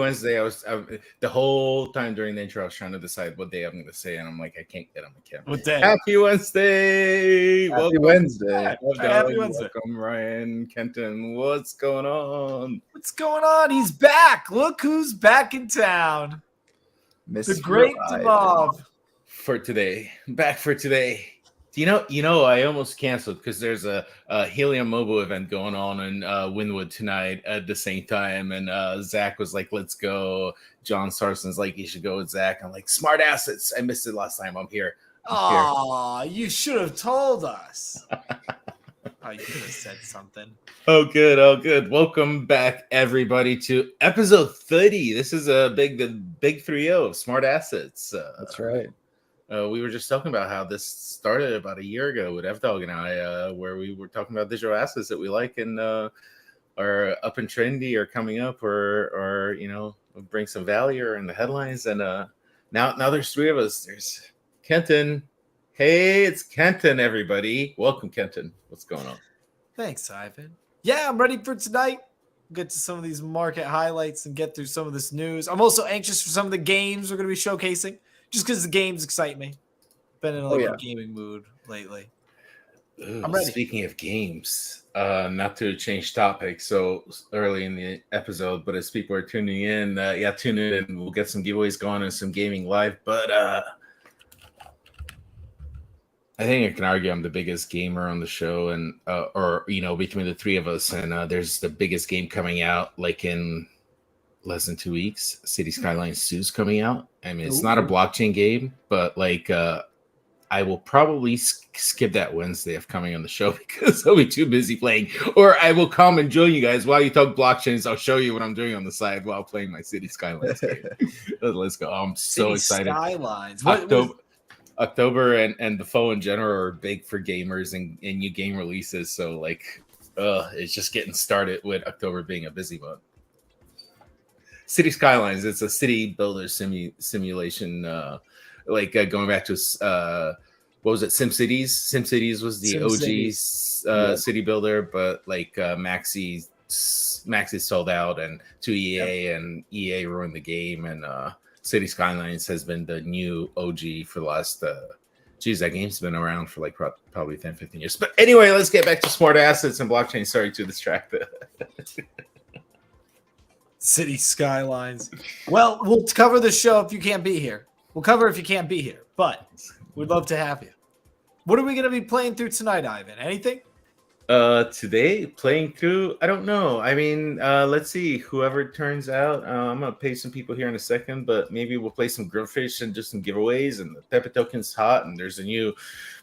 Wednesday, the whole time during the intro, I was trying to decide what day I'm going to say, and I'm like, I can't get on the camera. What day? Happy Wednesday! Happy Wednesday! Happy Wednesday! Welcome, Ryan Kenton. What's going on? What's going on? He's back. Look who's back in town. The great Demob. For today, back for today. You know, I almost canceled because there's a Helium Mobile event going on in Wynwood tonight at the same time, and Zach was like, "Let's go." John Sarson's like, "You should go with Zach." I'm like, "Smart assets." I missed it last time. I'm here. Oh, you should have told us. Oh, you could have said something. Oh, good. Welcome back, everybody, to episode 30. This is the big 3-0 of Smart Assets. That's right. We were just talking about how this started about a year ago with F-Dog and I, where we were talking about digital assets that we like and are up and trendy or coming up or you know, bring some value or in the headlines. And now there's three of us. There's Kenton. Hey, it's Kenton, everybody. Welcome, Kenton. What's going on? Thanks, Ivan. Yeah, I'm ready for tonight. Get to some of these market highlights and get through some of this news. I'm also anxious for some of the games we're going to be showcasing. Just because the games excite me. Been in a gaming mood lately. Ooh, I'm ready. Speaking of games, not to change topic so early in the episode, but as people are tuning in, tune in and we'll get some giveaways going and some gaming live. But I think I can argue I'm the biggest gamer on the show, and or you know, between the three of us, and there's the biggest game coming out like in less than 2 weeks. City Skylines 2 is coming out. I mean, it's not a blockchain game, but like I will probably skip that Wednesday of coming on the show because I'll be too busy playing. Or I will come and join you guys while you talk blockchains. I'll show you what I'm doing on the side while playing my City Skylines game. Let's go. I'm so excited. Skylines. October and the fall in general are big for gamers and new game releases. So like, it's just getting started with October being a busy month. City Skylines, it's a city builder simulation, going back to what was it, SimCities? SimCities was the OG city builder, but like Maxi sold out and to EA, and EA ruined the game, and City Skylines has been the new OG for the last that game's been around for like probably 10-15 years. But anyway, let's get back to smart assets and blockchain. Sorry to distract City Skylines. Well, we'll cover the show if you can't be here. We'll cover if you can't be here, but we'd love to have you. What are we going to be playing through tonight, Ivan? Anything? Today, playing through, I don't know. I mean, let's see. Whoever turns out, I'm going to pay some people here in a second, but maybe we'll play some Grillfish and just some giveaways, and the Pepper token's hot, and there's a new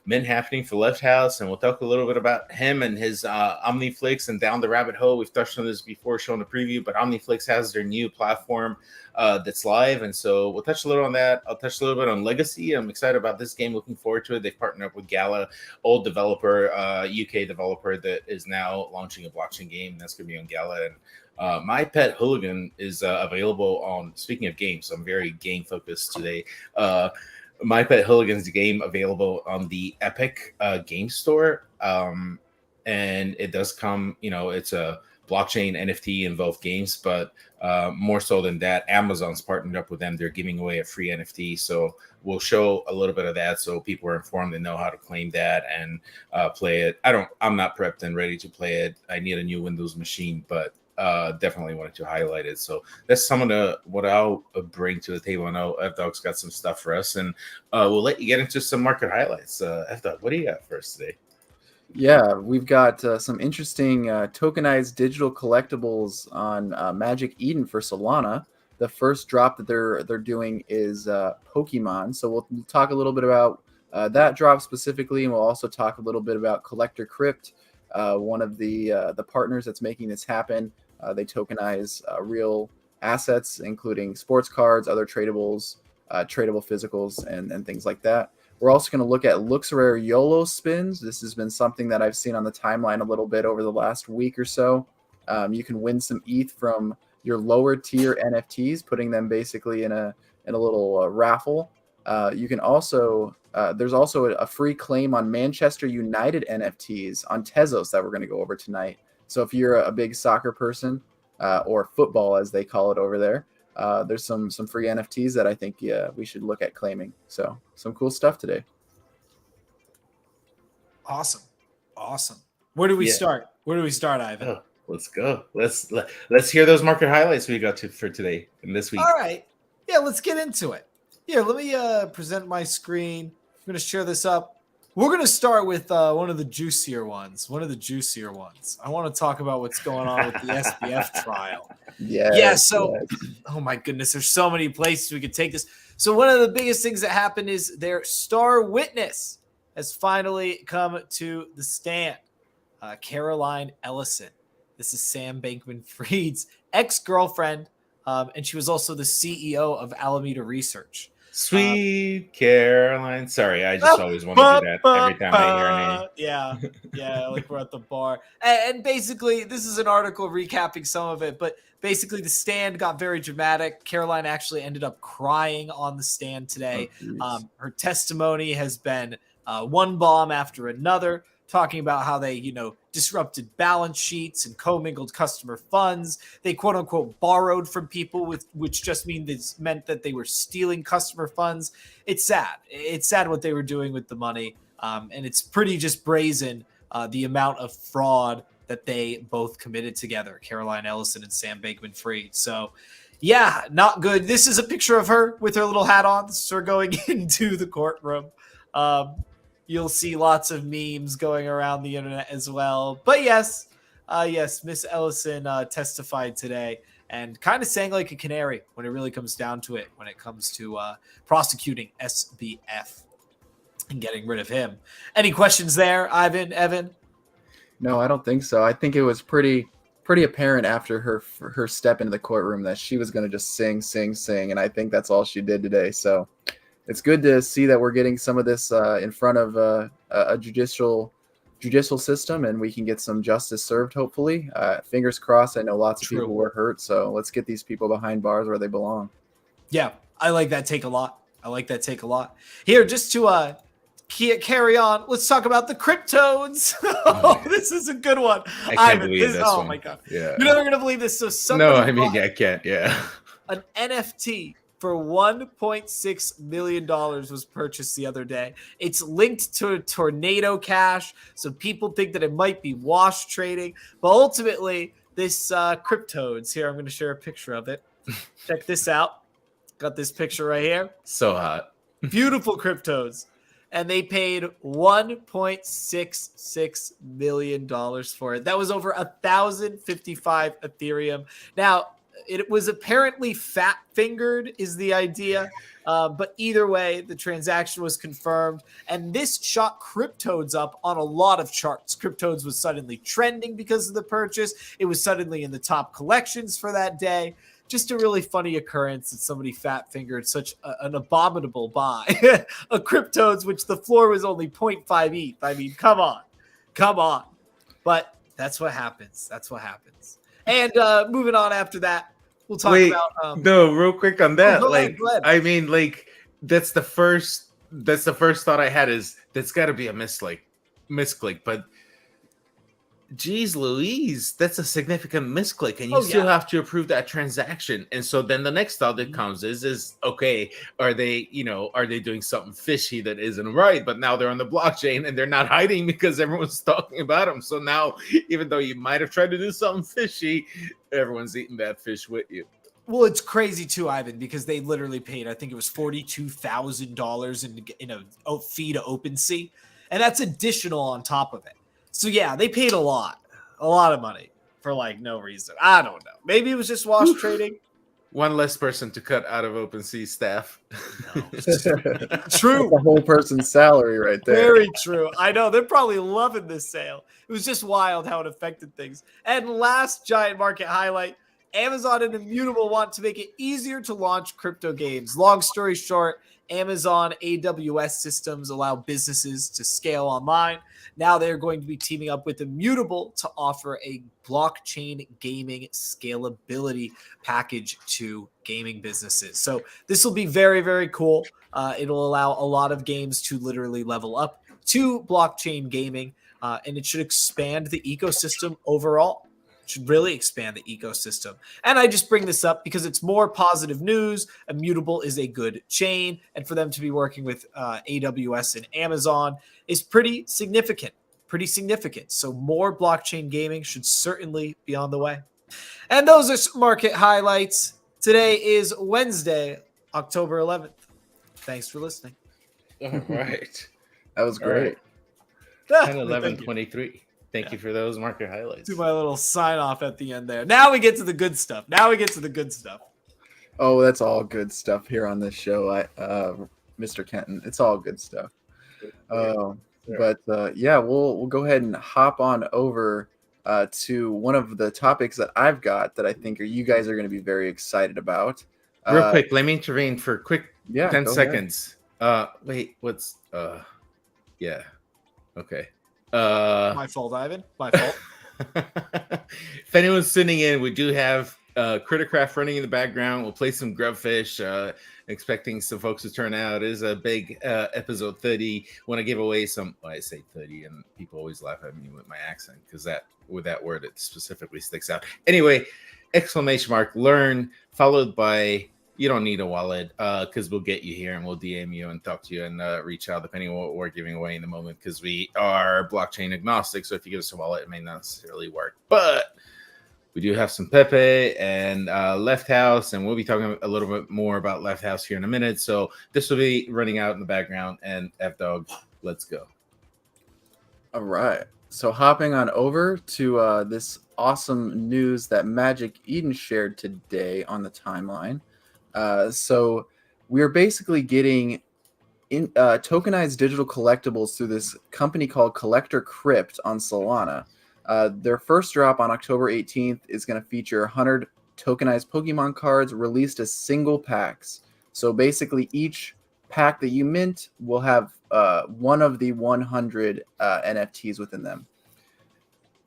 mint happening for Left House, and we'll talk a little bit about him and his Omniflix and down the rabbit hole. We've touched on this before, showing a preview, but Omniflix has their new platform that's live, and so we'll touch a little on that. I'll touch a little bit on Legacy. I'm excited about this game, looking forward to it. They've partnered up with Gala, old developer, UK developer that is now launching a blockchain game that's going to be on Gala. And My Pet Hooligan is available on, speaking of games, so I'm very game focused today. My Pet Hooligan's game available on the Epic Game Store. And it does come, it's a blockchain NFT involved games, but more so than that, Amazon's partnered up with them. They're giving away a free NFT. So we'll show a little bit of that so people are informed and know how to claim that and play it. I'm not prepped and ready to play it. I need a new Windows machine, but definitely wanted to highlight it. So that's some of what I'll bring to the table. I know F-Dog's got some stuff for us, and we'll let you get into some market highlights. F-Dog, what do you got for us today? Yeah, we've got some interesting tokenized digital collectibles on Magic Eden for Solana. The first drop that they're doing is Pokemon. So we'll talk a little bit about that drop specifically, and we'll also talk a little bit about Collector Crypt, one of the partners that's making this happen. They tokenize real assets, including sports cards, other tradables, tradable physicals, and things like that. We're also going to look at LooksRare Yolo Spins. This has been something that I've seen on the timeline a little bit over the last week or so. You can win some ETH from your lower tier NFTs, putting them basically in a little raffle. You can also there's also a free claim on Manchester United NFTs on Tezos that we're going to go over tonight. So if you're a big soccer person or football as they call it over there, there's some free NFTs that I think we should look at claiming. So some cool stuff today. Awesome. Where do we start? Ivan? Oh, let's go. Let's hear those market highlights we got for today and this week. All right. Yeah, let's get into it. Here, let me present my screen. I'm going to share this up. We're going to start with one of the juicier ones. I want to talk about what's going on with the SBF trial. Yeah. So, oh my goodness, there's so many places we could take this. So one of the biggest things that happened is their star witness has finally come to the stand. Caroline Ellison. This is Sam Bankman-Fried's ex-girlfriend, and she was also the CEO of Alameda Research. Sweet Caroline. Sorry, I just always want to do that every time I hear her name. Yeah, like we're at the bar. And basically, this is an article recapping some of it, but basically the stand got very dramatic. Caroline actually ended up crying on the stand today. Her testimony has been one bomb after another, talking about how they, disrupted balance sheets and commingled customer funds. They quote unquote borrowed from people, which just meant that they were stealing customer funds. It's sad. It's sad what they were doing with the money. And it's pretty just brazen, the amount of fraud that they both committed together, Caroline Ellison and Sam Bankman-Fried. So yeah, not good. This is a picture of her with her little hat on. This is her going into the courtroom. You'll see lots of memes going around the internet as well. But yes, Miss Ellison testified today and kind of sang like a canary when it really comes down to it, when it comes to prosecuting SBF and getting rid of him. Any questions there, Ivan, Evan? No, I don't think so. I think it was pretty apparent after her step into the courtroom that she was going to just sing, and I think that's all she did today. So it's good to see that we're getting some of this in front of a judicial system, and we can get some justice served, hopefully. Fingers crossed. I know lots of people were hurt, so let's get these people behind bars where they belong. Yeah, I like that take a lot. Here, just to carry on, let's talk about the CrypToadz. This is a good one. I can't believe this one. My God. Yeah. You're never going to believe this. So I can't. Yeah. An NFT for $1.6 million was purchased the other day. It's linked to Tornado Cash, so people think that it might be wash trading. But ultimately, this CrypToadz here, I'm going to share a picture of it. Check this out. Got this picture right here. So hot. Beautiful CrypToadz. And they paid $1.66 million for it. That was over 1,055 Ethereum. Now, It was apparently fat fingered is the idea. But either way, the transaction was confirmed. And this shot CrypToadz up on a lot of charts. CrypToadz was suddenly trending because of the purchase. It was suddenly in the top collections for that day. Just a really funny occurrence that somebody fat fingered such an abominable buy. A CrypToadz, which the floor was only 0.5 ETH. I mean, come on. But that's what happens. And moving on after that, we'll talk about. No, real quick on that. Go ahead. I mean, that's the first thought I had is that's got to be a misclick. But geez, Louise, that's a significant misclick, and you still have to approve that transaction. And so then the next thought that comes is okay, are they doing something fishy that isn't right? But now they're on the blockchain and they're not hiding because everyone's talking about them. So now, even though you might have tried to do something fishy, everyone's eating that fish with you. Well, it's crazy too, Ivan, because they literally paid, I think it was $42,000 in a fee to OpenSea, and that's additional on top of it. So yeah, they paid a lot of money for no reason. I don't know. Maybe it was just wash trading. One less person to cut out of OpenSea staff. No. True. That's a whole person's salary right there. Very true. I know. They're probably loving this sale. It was just wild how it affected things. And last giant market highlight, Amazon and Immutable want to make it easier to launch crypto games. Long story short, Amazon AWS systems allow businesses to scale online. Now they're going to be teaming up with Immutable to offer a blockchain gaming scalability package to gaming businesses. So this will be very, very cool. It'll allow a lot of games to literally level up to blockchain gaming, and it should expand the ecosystem overall. Should really expand the ecosystem. And I just bring this up because it's more positive news. Immutable is a good chain, and for them to be working with AWS and Amazon is pretty significant. So more blockchain gaming should certainly be on the way. And those are market highlights. Today is Wednesday, October 11th. Thanks for listening. All right. That was great. 10/11/23. Thank you for those market highlights. Do my little sign off at the end there. Now we get to the good stuff. Oh, that's all good stuff here on this show, Mr. Kenton. It's all good stuff. But we'll go ahead and hop on over to one of the topics that I've got that I think you guys are going to be very excited about. Real quick, let me intervene for a quick 10 seconds. Ahead. Okay. My fault, Ivan. My fault. If anyone's tuning in, we do have Criticraft running in the background. We'll play some Grubfish. Expecting some folks to turn out. It is a big episode 30. Want to give away some. Well, I say 30, and people always laugh at me with my accent because with that word it specifically sticks out. Anyway, ! Learn followed by. You don't need a wallet because we'll get you here and we'll DM you and talk to you and reach out depending on what we're giving away in the moment because we are blockchain agnostic. So if you give us a wallet, it may not necessarily work. But we do have some Pepe and Left House, and we'll be talking a little bit more about Left House here in a minute. So this will be running out in the background. And F-Dog, let's go. All right. So hopping on over to this awesome news that Magic Eden shared today on the timeline. So we're basically getting tokenized digital collectibles through this company called Collector Crypt on Solana. Their first drop on October 18th is going to feature 100 tokenized Pokemon cards released as single packs. So basically each pack that you mint will have one of the 100 NFTs within them.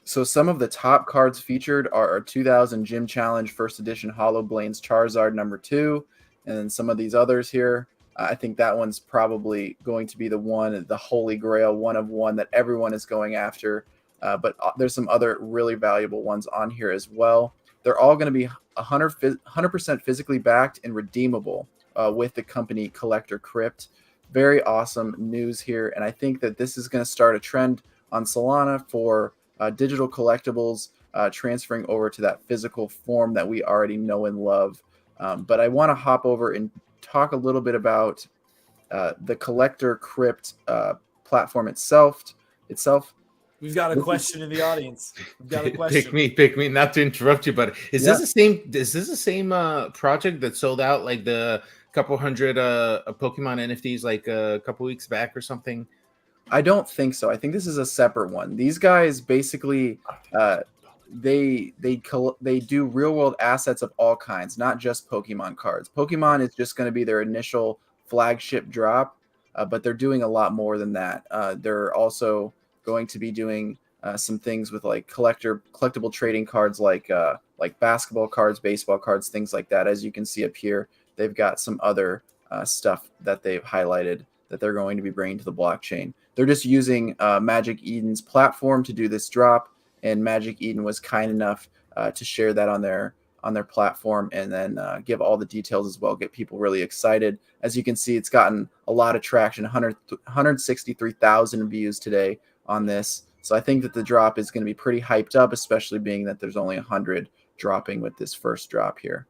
So some of the top cards featured are 2000 Gym Challenge First Edition Hollow Blaine's Charizard number 2, and then some of these others here. I think that one's probably going to be the Holy Grail, one of one that everyone is going after. But there's some other really valuable ones on here as well. They're all going to be 100% physically backed and redeemable with the company Collector Crypt. Very awesome news here, and I think that this is going to start a trend on Solana for digital collectibles transferring over to that physical form that we already know and love. But I want to hop over and talk a little bit about the Collector Crypt platform itself. We've got a question in the audience. We've got a question. Pick me. Not to interrupt you, but is Yeah. this the same? Is this the same project that sold out like the couple hundred Pokemon NFTs like a couple weeks back or something? I don't think so. I think this is a separate one. These guys basically they do real world assets of all kinds, not just Pokemon cards. Pokemon is just going to be their initial flagship drop, but they're doing a lot more than that. They're also going to be doing some things with like collectible trading cards, like basketball cards, baseball cards, things like that. As you can see up here, they've got some other stuff that they've highlighted that they're going to be bringing to the blockchain. They're just using Magic Eden's platform to do this drop, and Magic Eden was kind enough to share that on their platform, and then give all the details as well, get people really excited. As you can see, it's gotten a lot of traction, 163,000 views today on this. So I think that the drop is going to be pretty hyped up, especially being that there's only 100 dropping with this first drop here.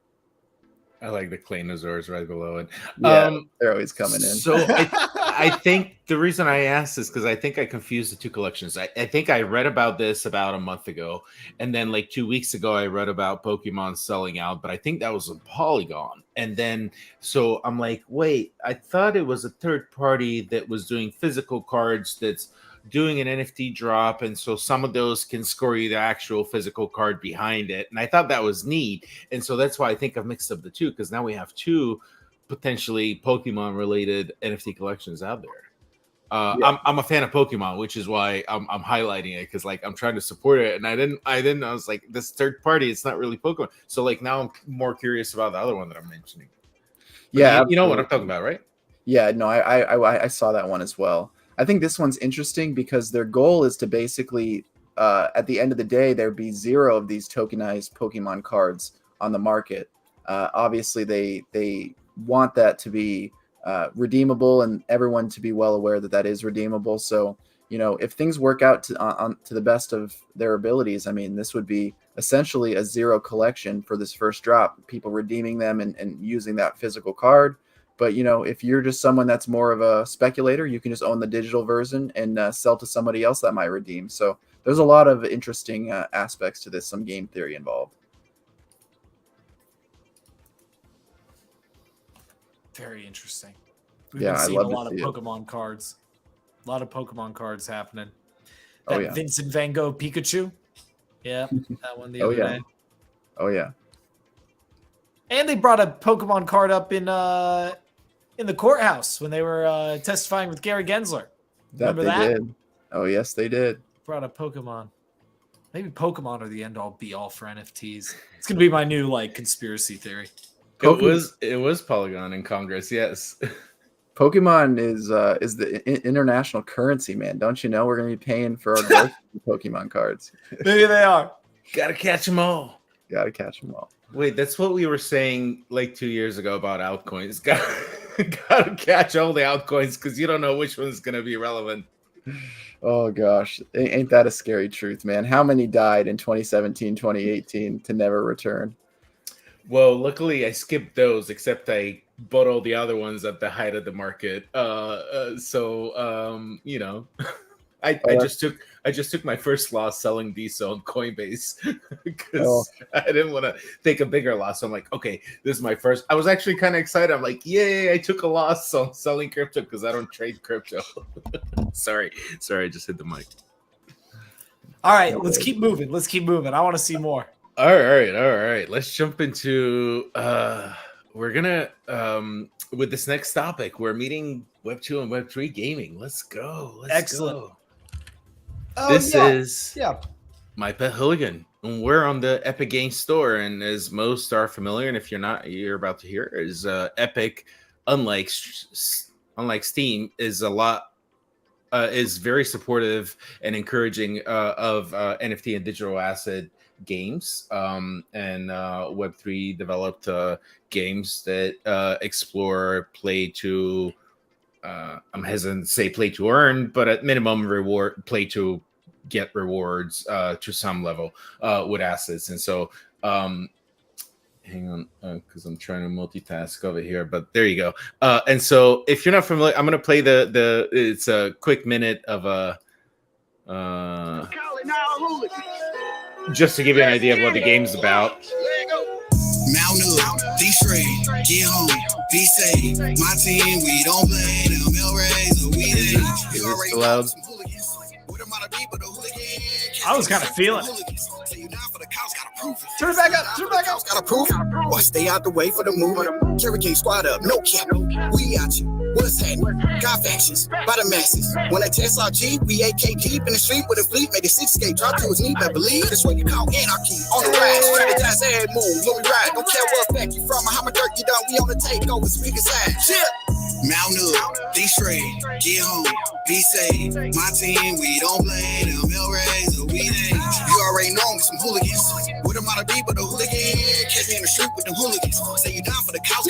I like the Claynosaurs right below it. Yeah, they're always coming in. So I think the reason I asked is because I think I confused the two collections. I think I read about this about a month ago, and then like 2 weeks ago I read about Pokemon selling out, but I think that was a Polygon. And then so I'm like, wait, I thought it was a third party that was doing physical cards that's doing an NFT drop, and so some of those can score you the actual physical card behind it. And I thought that was neat, and so that's why I think I've mixed up the two, because now we have two potentially Pokemon related NFT collections out there. I'm a fan of Pokemon, which is why I'm highlighting it, because like I'm trying to support it, and I was like, this third party, it's not really Pokemon. So like now I'm more curious about the other one that I'm mentioning. But yeah, you know what I'm talking about, right? Yeah, no, I saw that one as well. I think this one's interesting because their goal is to basically, at the end of the day, there'd be 0 of these tokenized Pokemon cards on the market. Obviously, they want that to be redeemable, and everyone to be well aware that that is redeemable. So, you know, if things work out to the best of their abilities, I mean, this would be essentially a 0 collection for this first drop, people redeeming them and using that physical card. But, you know, if you're just someone that's more of a speculator, you can just own the digital version and sell to somebody else that might redeem. So there's a lot of interesting aspects to this, some game theory involved. Very interesting. We've Yeah, been I seeing love a to lot of see it. Pokemon cards. A lot of Pokemon cards happening. Oh, That yeah. Vincent Van Gogh Pikachu. Yeah, that one the Oh, other yeah. day. Oh, yeah. And they brought a Pokemon card up in the courthouse when they were testifying with Gary Gensler. Remember They that? did. Oh, yes, they did. Brought a Pokemon. Maybe Pokemon are the end all be all for NFTs. It's gonna be my new like conspiracy theory. It was Polygon in Congress, yes. Pokemon is the international currency, man. Don't you know we're going to be paying for our growth Pokemon cards? Maybe they are. Gotta catch them all. Got to catch them all. Wait, that's what we were saying like 2 years ago about altcoins. Gotta catch all the altcoins because you don't know which one's gonna be relevant. Oh gosh, ain't that a scary truth, man? How many died in 2017, 2018 to never return? Well, luckily I skipped those, except I bought all the other ones at the height of the market. You know, I just took my first loss selling these on Coinbase because I didn't want to take a bigger loss. So I'm like, okay, this is my first. I was actually kind of excited. I'm like, yay, I took a loss on selling crypto because I don't trade crypto. Sorry, I just hit the mic. All right, let's keep moving. I want to see more. All right. Let's jump into we're gonna with this next topic. We're meeting Web 2 and Web 3 gaming. Let's go. Excellent. Go. Oh, This is yeah. my Pet Hooligan. And we're on the Epic Games Store, and as most are familiar, and if you're not, you're about to hear, is Epic, unlike Steam, is a lot is very supportive and encouraging of NFT and digital asset games. And Web3 developed games that explore play to. I'm hesitant to say play to earn, but at minimum play to get rewards to some level with assets. And so hang on, because I'm trying to multitask over here, but there you go. And so if you're not familiar, I'm going to play it's a quick minute of Just to give you an idea of what the game's about. Malnu, D-Trade, get home, be safe. My team, we don't play them Rays or we Is this too loud? I was kind of feeling it. Turn it back up. Turn it back up. Gotta prove. Or stay out the way for the movement. Carry King squad up, no cap. We out you. What's happening? Got factions by the masses. When I test our G, we AK deep in the street with a fleet. Made a 6K drop to his knee, but believe this what you call anarchy. On the rise, strategize every move. When we ride, don't care what back you from or how much dirt you done. We on the takeover, speak aside. Shit. Malnu, D-Trade, get home, be safe. My team, we don't play them Rays or we ain't. You already know me, some hooligans. What am I to be but a hooligan? Catch me in the street with them hooligans. Say you down for the couch,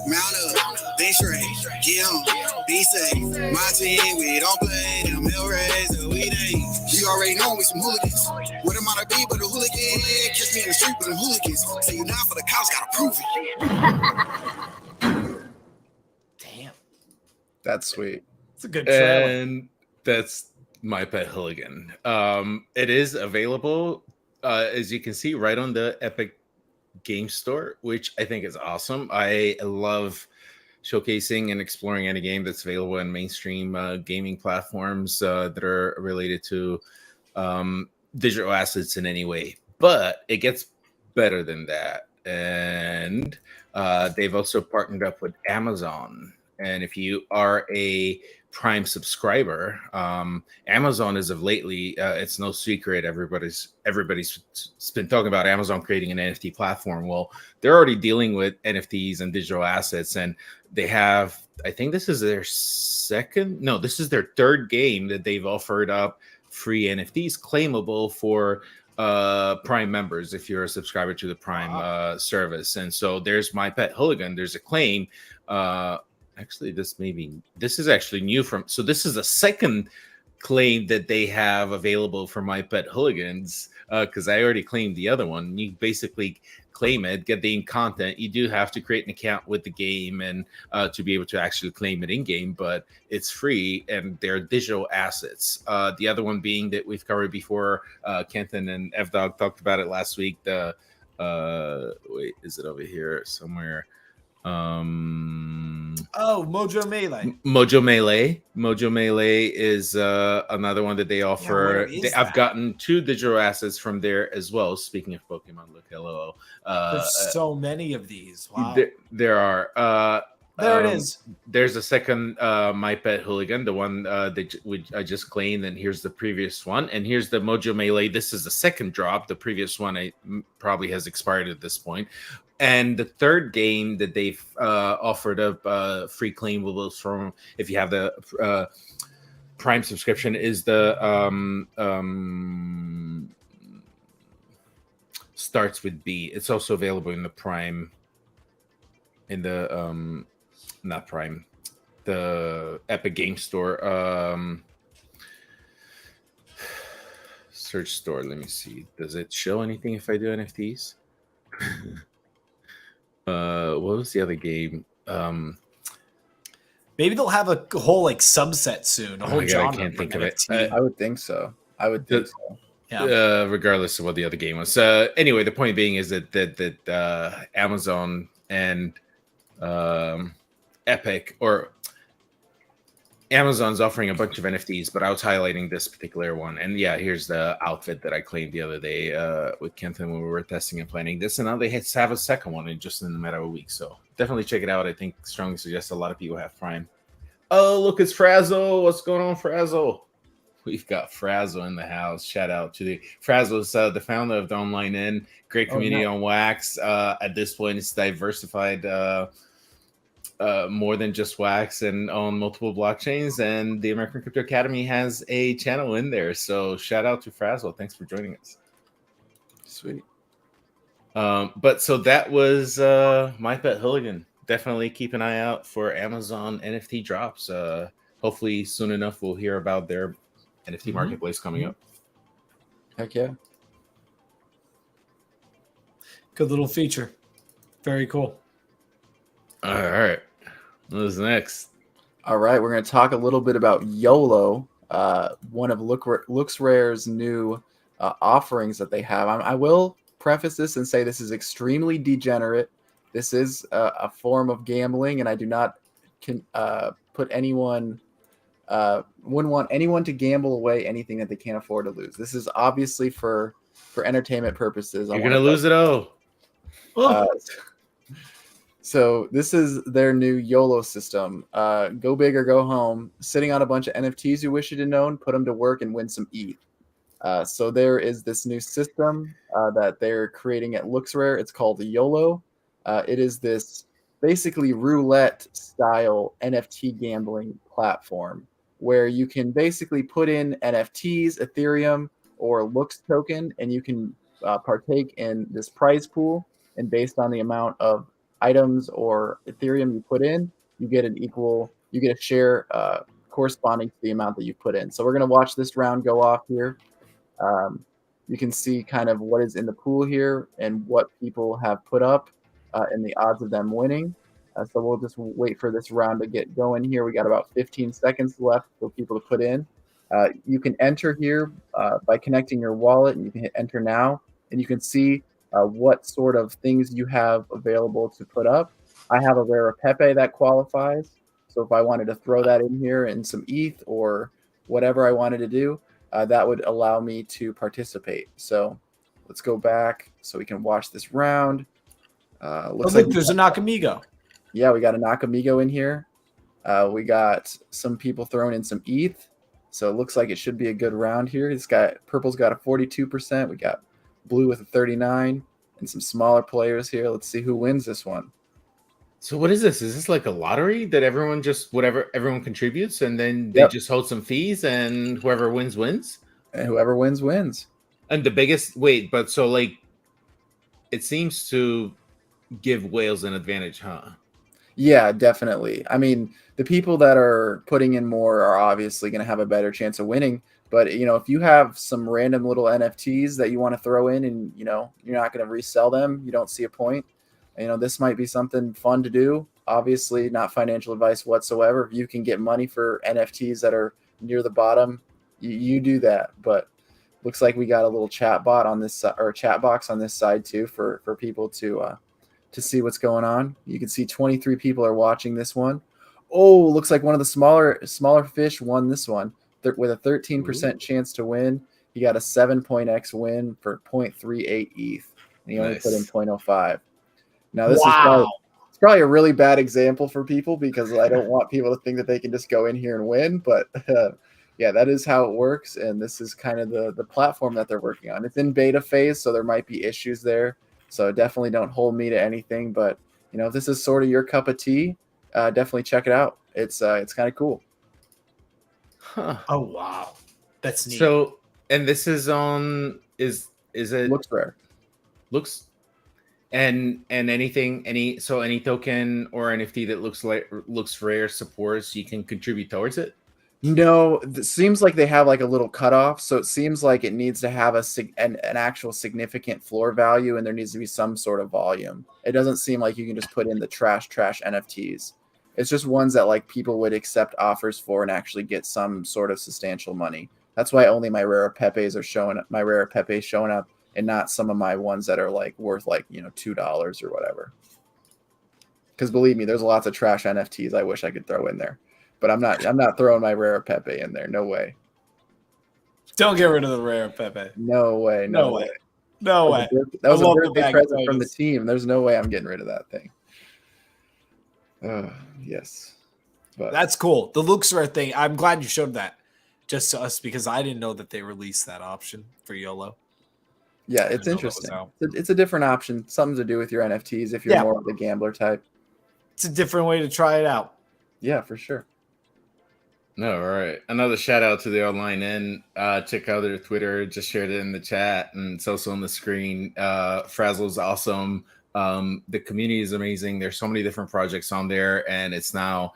Malnu, D-Trade, get home, be safe. My team, we don't play them Rays or we ain't. You already know me, some hooligans. What am I to be but a hooligan? Catch me in the street with them hooligans. Say you down for the couch, gotta prove it. Damn. That's sweet. It's a good trailer. And that's My Pet Hooligan. It is available, as you can see, right on the Epic Game Store, which I think is awesome. I love showcasing and exploring any game that's available on mainstream gaming platforms that are related to digital assets in any way. But it gets better than that. And they've also partnered up with Amazon. And if you are a Prime subscriber, Amazon is of lately, it's no secret, everybody's been talking about Amazon creating an NFT platform. Well, they're already dealing with NFTs and digital assets, and they have, I think this is their third game that they've offered up free NFTs claimable for Prime members if you're a subscriber to the Prime service. And so there's My Pet Hooligan, there's a claim. Actually, this is actually new so this is a second claim that they have available for My Pet Hooligans, because I already claimed the other one. You basically claim it, get the content. You do have to create an account with the game and to be able to actually claim it in game, but it's free and they're digital assets. The other one being that we've covered before, Kenton and F-Dog talked about it last week. The wait, is it over here somewhere? Mojo Melee. Mojo Melee is another one that they offer. I've gotten 2 digital assets from there as well. Speaking of Pokemon, look, hello. There's so many of these. Wow. There are. There it is. There's a second My Pet Hooligan, the one that I just claimed, and here's the previous one, and here's the Mojo Melee. This is the second drop. The previous one probably has expired at this point. And the third game that they've offered up free claimables from, if you have the Prime subscription, is the starts with B. It's also available in the Prime, in the not Prime, the Epic Game Store search store. Let me see. Does it show anything if I do NFTs? What was the other game? Maybe they'll have a whole subset soon. A whole genre. I can't think of it. I would think so. Yeah. Regardless of what the other game was. Anyway, the point being is that Amazon and Epic, or Amazon's offering a bunch of NFTs, but I was highlighting this particular one. And yeah, here's the outfit that I claimed the other day with Kenton when we were testing and planning this. And now they have a second one in a matter of a week. So definitely check it out. I think strongly suggest a lot of people have Prime. Oh, look, it's Frazzle. What's going on, Frazzle? We've got Frazzle in the house. Shout out to Frazzle's the founder of the Online Inn. Great community on Wax. At this point, it's diversified more than just Wax and on multiple blockchains. And the American Crypto Academy has a channel in there. So shout out to Frazzle. Thanks for joining us. Sweet. But so that was My Pet Hooligan. Definitely keep an eye out for Amazon NFT drops. Hopefully soon enough we'll hear about their NFT marketplace coming up. Heck yeah. Good little feature. Very cool. All right. What's next? All right. We're going to talk a little bit about YOLO. one of LooksRare's new offerings that they have. I will preface this and say this is extremely degenerate. This is a form of gambling, and I do not put anyone wouldn't want anyone to gamble away anything that they can't afford to lose. This is obviously for entertainment purposes. You're gonna lose it all. So this is their new YOLO system. Go big or go home. Sitting on a bunch of NFTs you wish you didn't own, put them to work and win some ETH. So there is this new system that they're creating at LooksRare. It's called the YOLO. It is this basically roulette style NFT gambling platform where you can basically put in NFTs, Ethereum, or Looks token, and you can partake in this prize pool. And based on the amount of items or Ethereum you put in, you get a share corresponding to the amount that you put in. So we're going to watch this round go off here. You can see kind of what is in the pool here and what people have put up and the odds of them winning. So we'll just wait for this round to get going here. We got about 15 seconds left for people to put in. You can enter here by connecting your wallet, and you can hit enter now, and you can see what sort of things you have available to put up. I have a rare Pepe that qualifies. So if I wanted to throw that in here and some ETH or whatever I wanted to do, that would allow me to participate. So let's go back so we can watch this round. Looks like there's a Nakamigo. Yeah, we got a Nakamigo in here. We got some people throwing in some ETH. So it looks like it should be a good round here. Purple's got a 42%. We got blue with a 39 and some smaller players here. Let's see who wins this one. So what is this? Is this like a lottery that everyone contributes and then they just hold some fees and whoever wins wins? And whoever wins wins. And the biggest so like it seems to give whales an advantage, huh? Yeah, definitely. I mean, the people that are putting in more are obviously going to have a better chance of winning. But, if you have some random little NFTs that you want to throw in and, you're not going to resell them, you don't see a point. This might be something fun to do. Obviously, not financial advice whatsoever. If you can get money for NFTs that are near the bottom, you do that. But looks like we got a little chat bot on this or chat box on this side too for people to see what's going on. You can see 23 people are watching this one. Oh, looks like one of the smaller fish won this one with a 13% chance to win. He got a 7.x win for 0.38 ETH. And he only put in 0.05. Now this is probably a really bad example for people because I don't want people to think that they can just go in here and win. But yeah, that is how it works. And this is kind of the platform that they're working on. It's in beta phase, so there might be issues there. So definitely don't hold me to anything. But, if this is sort of your cup of tea, definitely check it out. It's kind of cool. Huh. Oh, wow. That's neat. So, and this is on, is it? LooksRare. And any token or NFT that LooksRare supports, you can contribute towards it? No, it seems like they have like a little cutoff. So it seems like it needs to have an actual significant floor value, and there needs to be some sort of volume. It doesn't seem like you can just put in the trash NFTs. It's just ones that like people would accept offers for and actually get some sort of substantial money. That's why only my rare Pepes are showing up, and not some of my ones that are like worth like $2 or whatever. Because believe me, there's lots of trash NFTs I wish I could throw in there. But I'm not throwing my rare Pepe in there. No way. Don't get rid of the rare Pepe. No way. No way. That was a birthday present from the team. There's no way I'm getting rid of that thing. Yes. But that's cool. The LooksRare thing, I'm glad you showed that just to us because I didn't know that they released that option for YOLO. Yeah, it's interesting. It's a different option. Something to do with your NFTs if you're more of the gambler type. It's a different way to try it out. Yeah, for sure. No, all right. Another shout out to the online end. Check out their Twitter. Just shared it in the chat, and it's also on the screen. Frazzle's awesome. The community is amazing. There's so many different projects on there, and it's now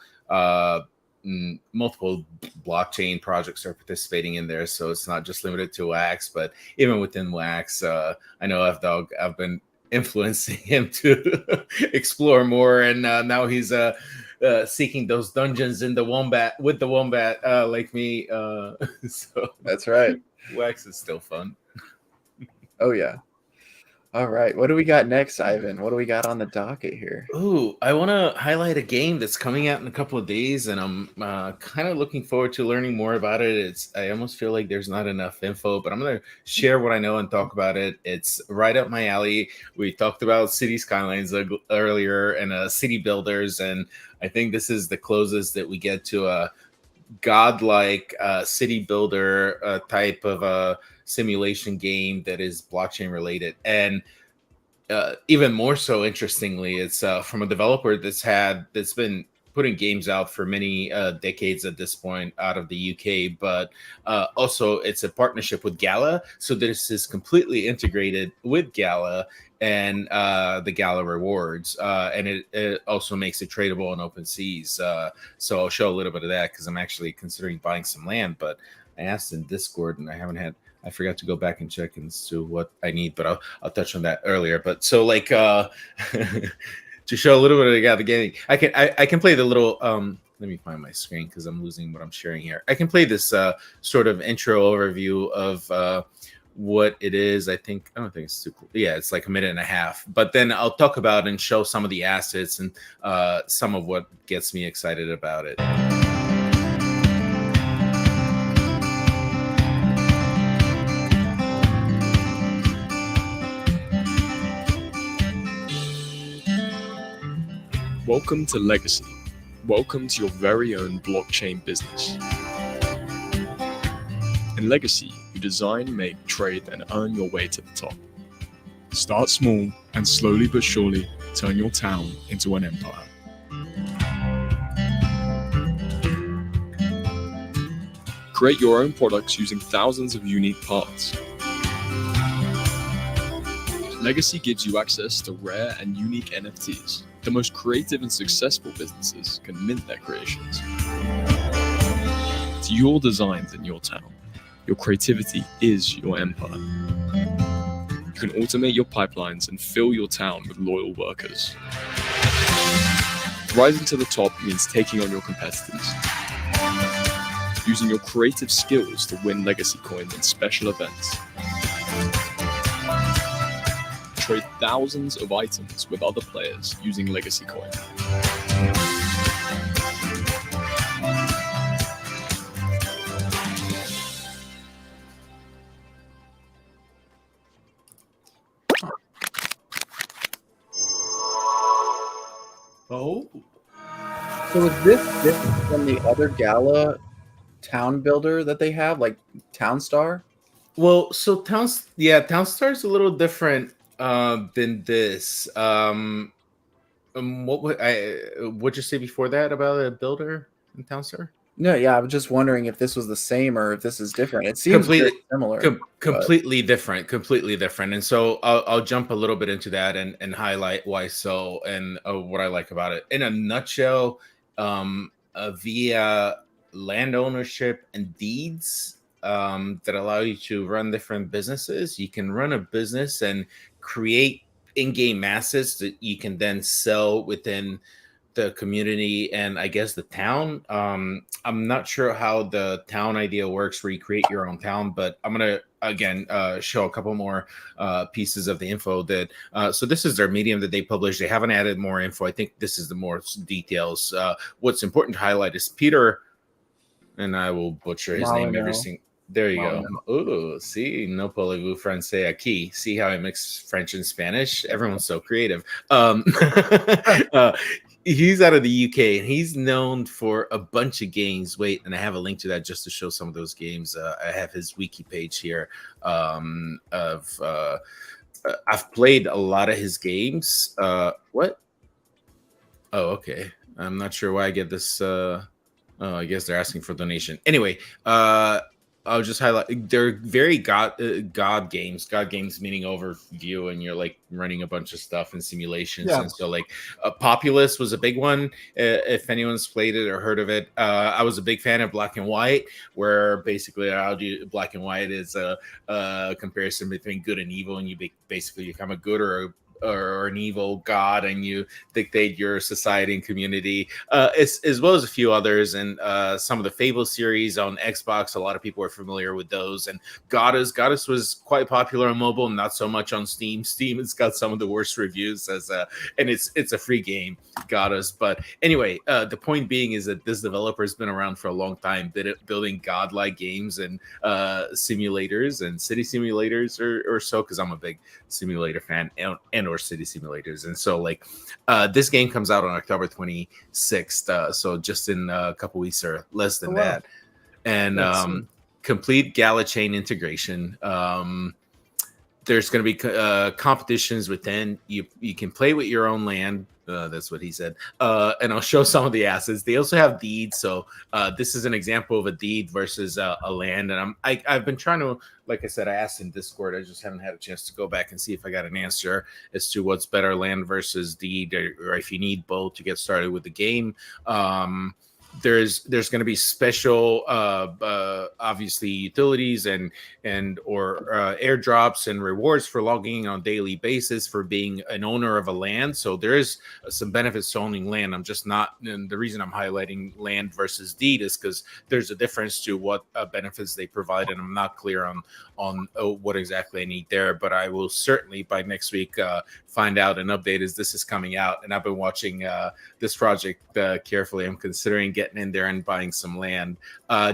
multiple blockchain projects are participating in there. So it's not just limited to Wax, but even within Wax, I know I've been influencing him to explore more, and now he's seeking those dungeons in the wombat with the wombat like me. So That's right. Wax is still fun. Oh yeah. All right. What do we got next, Ivan? What do we got on the docket here? Ooh, I want to highlight a game that's coming out in a couple of days, and I'm kind of looking forward to learning more about it. I almost feel like there's not enough info, but I'm going to share what I know and talk about it. It's right up my alley. We talked about City Skylines earlier and city builders, and I think this is the closest that we get to a godlike city builder type of simulation game that is blockchain related. And even more so, interestingly, it's from a developer that's been putting games out for many decades at this point out of the UK, but also it's a partnership with Gala. So this is completely integrated with Gala and the Gala rewards, and it also makes it tradable on open seas. So I'll show a little bit of that because I'm actually considering buying some land, but I asked in Discord and I forgot to go back and check and see what I need, but I'll touch on that earlier. But so like to show a little bit of the gaming, I can play the little let me find my screen because I'm losing what I'm sharing here. I can play this sort of intro overview of what it is. I don't think it's too cool. Yeah, it's like a minute and a half. But then I'll talk about and show some of the assets and some of what gets me excited about it. Welcome to Legacy. Welcome to your very own blockchain business. In Legacy, you design, make, trade, and earn your way to the top. Start small and slowly but surely turn your town into an empire. Create your own products using thousands of unique parts. Legacy gives you access to rare and unique NFTs. The most creative and successful businesses can mint their creations. It's your designs in your town. Your creativity is your empire. You can automate your pipelines and fill your town with loyal workers. Rising to the top means taking on your competitors. Using your creative skills to win legacy coins in special events. Trade thousands of items with other players using legacy coin. Oh, So is this different from the other Gala town builder that they have, like Townstar? Well, so Townstar's a little different than this. What'd you say before that about a builder in Townstar? No, yeah, I was just wondering if this was the same or if this is different. It seems very similar. Completely different. And so I'll jump a little bit into that and highlight why so and what I like about it. In a nutshell, via land ownership and deeds that allow you to run different businesses, you can run a business and create in-game assets that you can then sell within the community and I guess the town. I'm not sure how the town idea works where you create your own town, but I'm gonna again show a couple more pieces of the info that so this is their medium that they publish. They haven't added more info. I think this is the more details. What's important to highlight is Peter, and I will butcher his name every single. There you go. Oh, see, no parlez-vous français aquí. See how I mix French and Spanish? Everyone's so creative. He's out of the UK and he's known for a bunch of games. Wait, and I have a link to that just to show some of those games. I have his wiki page here. I've played a lot of his games. What? Oh, okay. I'm not sure why I get this. I guess they're asking for donation. Anyway, I'll just highlight they're very God games meaning overview, and you're like running a bunch of stuff and simulations. And so like Populous was a big one. If anyone's played it or heard of it, I was a big fan of Black and White, where basically Black and White is a comparison between good and evil, and you basically become a good or a or an evil god, and you dictate your society and community, as well as a few others. And some of the Fable series on Xbox, a lot of people are familiar with those. And Goddess was quite popular on mobile, not so much on Steam. Steam has got some of the worst reviews and it's a free game, Goddess. But anyway, the point being is that this developer has been around for a long time, building godlike games and simulators and city simulators or so, because I'm a big simulator fan and or city simulators. And so like this game comes out on October 26th, so just in a couple weeks or less than that. And complete Gala chain integration. There's going to be competitions within. You can play with your own land. That's what he said. And I'll show some of the assets. They also have deeds. So this is an example of a deed versus a land. And I've been trying to, like I said, I asked in Discord. I just haven't had a chance to go back and see if I got an answer as to what's better, land versus deed, or if you need both to get started with the game. There's going to be special obviously utilities and or airdrops and rewards for logging on a daily basis for being an owner of a land. So there is some benefits to owning land. I'm just not, and the reason I'm highlighting land versus deed is because there's a difference to what benefits they provide, and I'm not clear on what exactly I need there. But I will certainly by next week find out and update as this is coming out. And I've been watching this project carefully. I'm considering getting in there and buying some land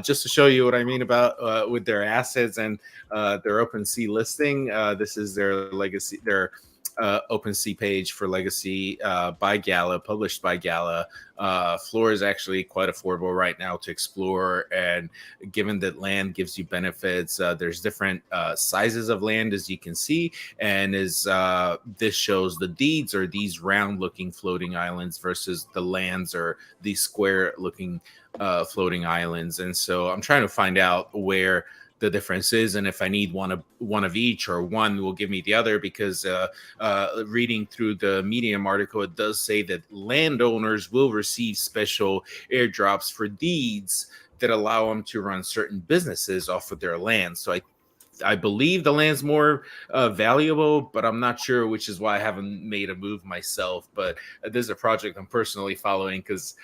just to show you what I mean about with their assets and their OpenSea listing. This is their legacy, their OpenSea page for Legacy by Gala, published by Gala. Floor is actually quite affordable right now to explore, and given that land gives you benefits, there's different sizes of land, as you can see, and as this shows, the deeds are these round-looking floating islands versus the lands are these square-looking floating islands. And so I'm trying to find out where the difference is, and if I need one of each, or one will give me the other, because reading through the Medium article, it does say that landowners will receive special airdrops for deeds that allow them to run certain businesses off of their land. So I believe the land's more valuable, but I'm not sure, which is why I haven't made a move myself. But there's a project I'm personally following because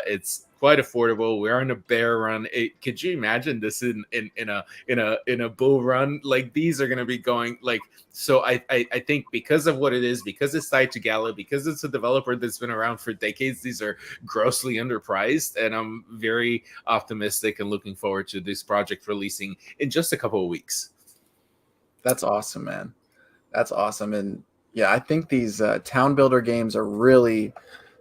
it's quite affordable. We're in a bear run. Could you imagine this in a bull run? Like, these are going to be going like, so I think because of what it is, because it's tied to Gala, because it's a developer that's been around for decades, these are grossly underpriced, and I'm very optimistic and looking forward to this project releasing in just a couple of weeks. That's awesome, man. That's awesome. And yeah, I think these town builder games are really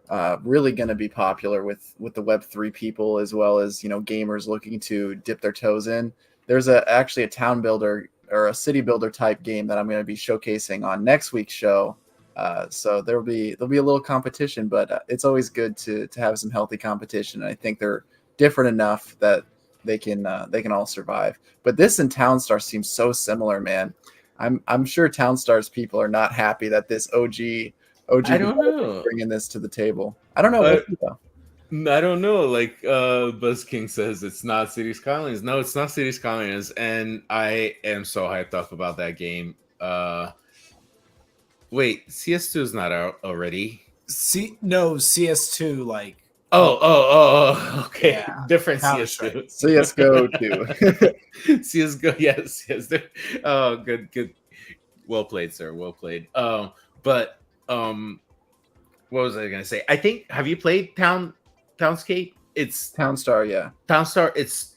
going to be popular with the Web3 people, as well as, gamers looking to dip their toes in. There's actually a town builder or a city builder type game that I'm going to be showcasing on next week's show. So there'll be a little competition, but it's always good to have some healthy competition. And I think they're different enough that they can all survive. But this and Townstar seems so similar, man. I'm sure Townstar's people are not happy that this OG I don't know, bringing this to the table. I don't know. I don't know. Like Buzz King says, it's not City Skylines. No, it's not City Skylines, and I am so hyped up about that game. Wait, CS2 is not out already. No, CS2 like. Oh, okay. Yeah. Different CS2. CSGO too. CSGO, yes. Oh, good. Well played, sir. Well played. But what was I gonna say? I think, have you played Townscape? It's Townstar, yeah. Townstar, it's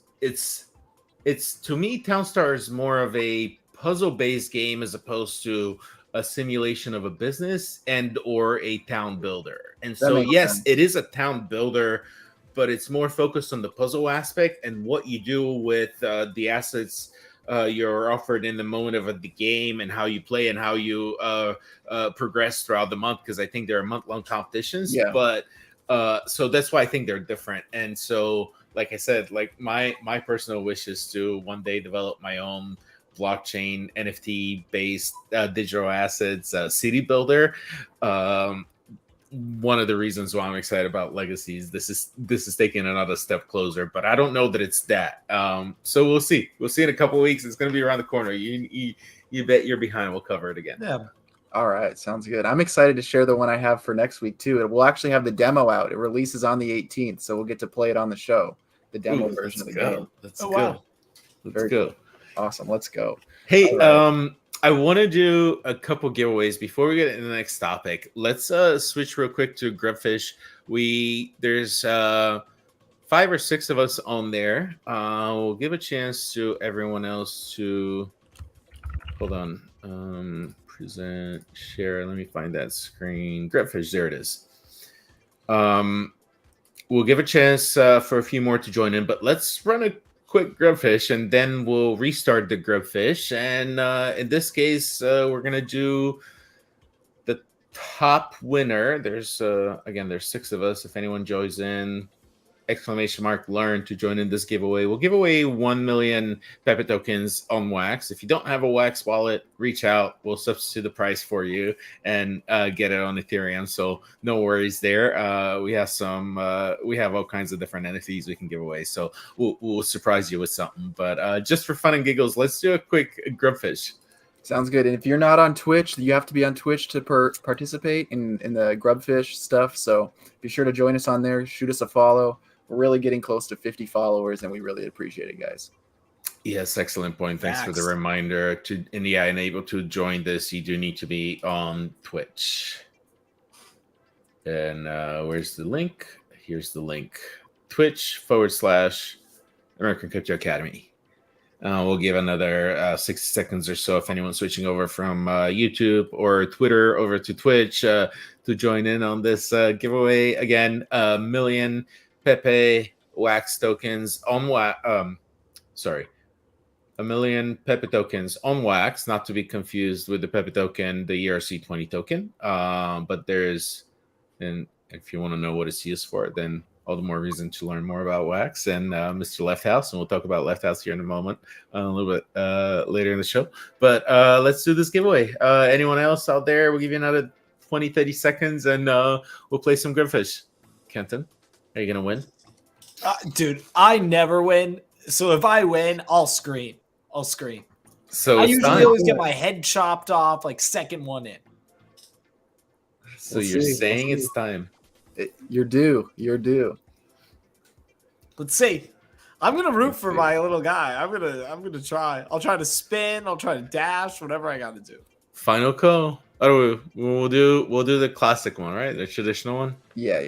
to me, Townstar is more of a puzzle-based game as opposed to a simulation of a business and or a town builder. And so yes, sense. It is a town builder, but it's more focused on the puzzle aspect and what you do with the assets you're offered in the moment of the game, and how you play and how you progress throughout the month, because I think there are month-long competitions. Yeah. But so that's why I think they're different. And so, like I said, like my personal wish is to one day develop my own blockchain NFT based digital assets city builder. One of the reasons why I'm excited about Legacies, this is taking another step closer, but I don't know that it's that. So we'll see in a couple of weeks. It's going to be around the corner. You bet you're behind. We'll cover it again. Yeah, All right, sounds good. I'm excited to share the one I have for next week too. We'll actually have the demo out. It releases on the 18th, so we'll get to play it on the show. The demo version of the game. Let's Oh, go. wow. Let's Very go. cool. Awesome. Let's go. Hey, All right. I want to do a couple giveaways before we get into the next topic. Let's switch real quick to Grubfish. There's 5 or 6 of us on there. We'll give a chance to everyone else to hold on. Present, share. Let me find that screen. Grubfish, there it is. We'll give a chance for a few more to join in, but let's run a quick Grubfish and then we'll restart the Grubfish. And in this case, we're gonna do the top winner. There's 6 of us. If anyone joins in, !learn to join in this giveaway. We'll give away 1 million Pepe tokens on Wax. If you don't have a Wax wallet, reach out. We'll substitute the price for you and get it on Ethereum. So no worries there. We have all kinds of different NFTs we can give away. So we'll surprise you with something. But just for fun and giggles, let's do a quick Grubfish. Sounds good. And if you're not on Twitch, you have to be on Twitch to participate in the Grubfish stuff. So be sure to join us on there. Shoot us a follow. We're really getting close to 50 followers, and we really appreciate it, guys. Yes, excellent point. Thanks for the reminder. And able to join this, you do need to be on Twitch. And where's the link? Here's the link. Twitch/American Crypto Academy. We'll give another 60 seconds or so if anyone's switching over from YouTube or Twitter over to Twitch to join in on this giveaway. Again, 1 million Pepe Wax tokens on Wax. 1 million Pepe tokens on Wax, not to be confused with the Pepe token, the ERC20 token. But and if you want to know what it's used for, then all the more reason to learn more about Wax and Mr. Left House. And we'll talk about Left House here in a moment, a little bit later in the show. But let's do this giveaway. Anyone else out there? We'll give you another 20, 30 seconds and we'll play some Grubfish. Kenton, are you going to win? Dude, I never win. So if I win, I'll scream. So I usually always get my head chopped off, like second one in. So you're saying it's time. You're due. Let's see. I'm gonna root for my little guy. I'm gonna try. I'll try to spin. I'll try to dash. Whatever I got to do. Final call. Oh, we'll do the classic one, right? The traditional one. Yeah.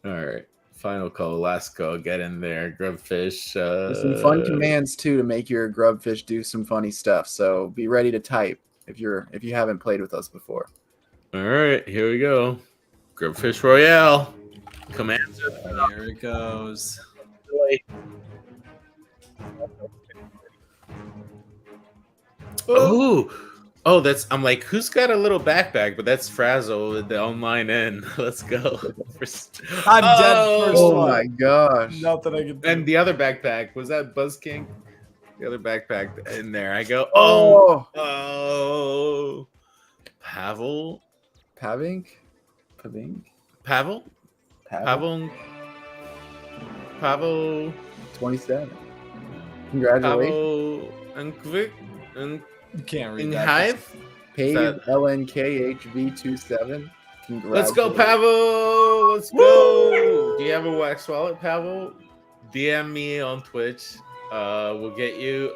All right. Final call. Last call. Get in there. Grubfish. There's some fun commands too to make your Grubfish do some funny stuff. So be ready to type if you haven't played with us before. All right. Here we go. Grubfish Royale. Commands. Here it goes. Oh, I'm like, who's got a little backpack? But that's Frazzle with the online end. Let's go. I'm dead first Oh one. my gosh. Nothing I can do. And the other backpack, was that Buzz King? The other backpack in there. I go, Oh. Pavel? Pavink? Pavel 27. Congratulations. Pavel Can't read in that. Hive? Pave that- LNKHV27. Let's go, Pavel. Let's go. Do you have a Wax wallet, Pavel? DM me on Twitch. We'll get you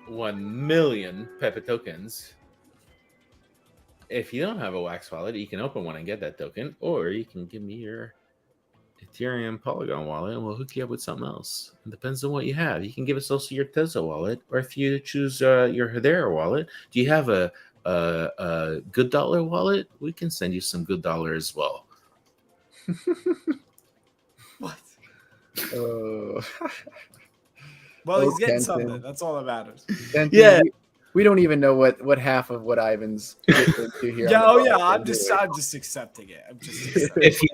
1 million Pepe tokens. If you don't have a Wax wallet, you can open one and get that token, or you can give me your Ethereum Polygon wallet and we'll hook you up with something else. It depends on what you have. You can give us also your Tezos wallet, or if you choose your Hedera wallet. Do you have a good dollar wallet? We can send you some good dollar as well. What? Oh. Well, he's getting Kenton. something. That's all that matters. Kenton, Yeah. We don't even know what half of what Ivan's getting into here. Yeah, I'm just accepting it. I'm just accepting it. If you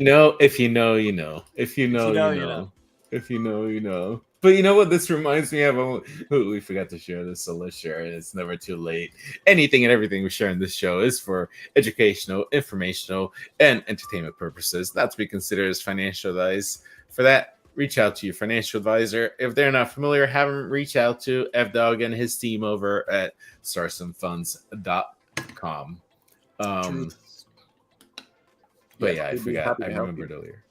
know, you know. If you know, you know. If you know, you know. But you know what this reminds me of? We forgot to share this, so let's share it. It's never too late. Anything and everything we share in this show is for educational, informational, and entertainment purposes, not to be considered as financial advice. For that, reach out to your financial advisor. If they're not familiar, have them reach out to F-Dog and his team over at StarSumFunds.com. But yeah, I we'd be forgot. happy I to help remembered you. earlier.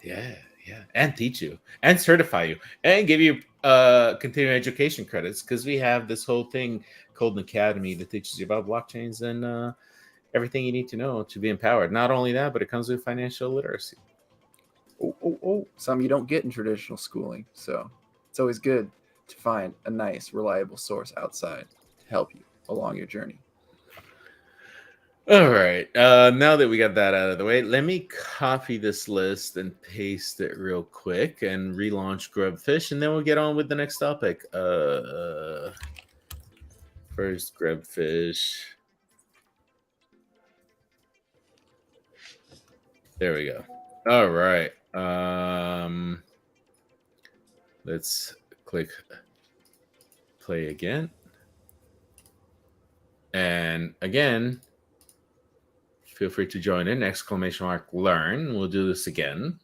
Yeah, and teach you and certify you and give you continuing education credits, because we have this whole thing called an academy that teaches you about blockchains and everything you need to know to be empowered. Not only that, but it comes with financial literacy. Some you don't get in traditional schooling. So it's always good to find a nice, reliable source outside to help you along your journey. All right. Now that we got that out of the way, let me copy this list and paste it real quick and relaunch Grubfish, and then we'll get on with the next topic. First, Grubfish. There we go. All right. Let's click play again. And again, feel free to join in, ! learn. We'll do this again.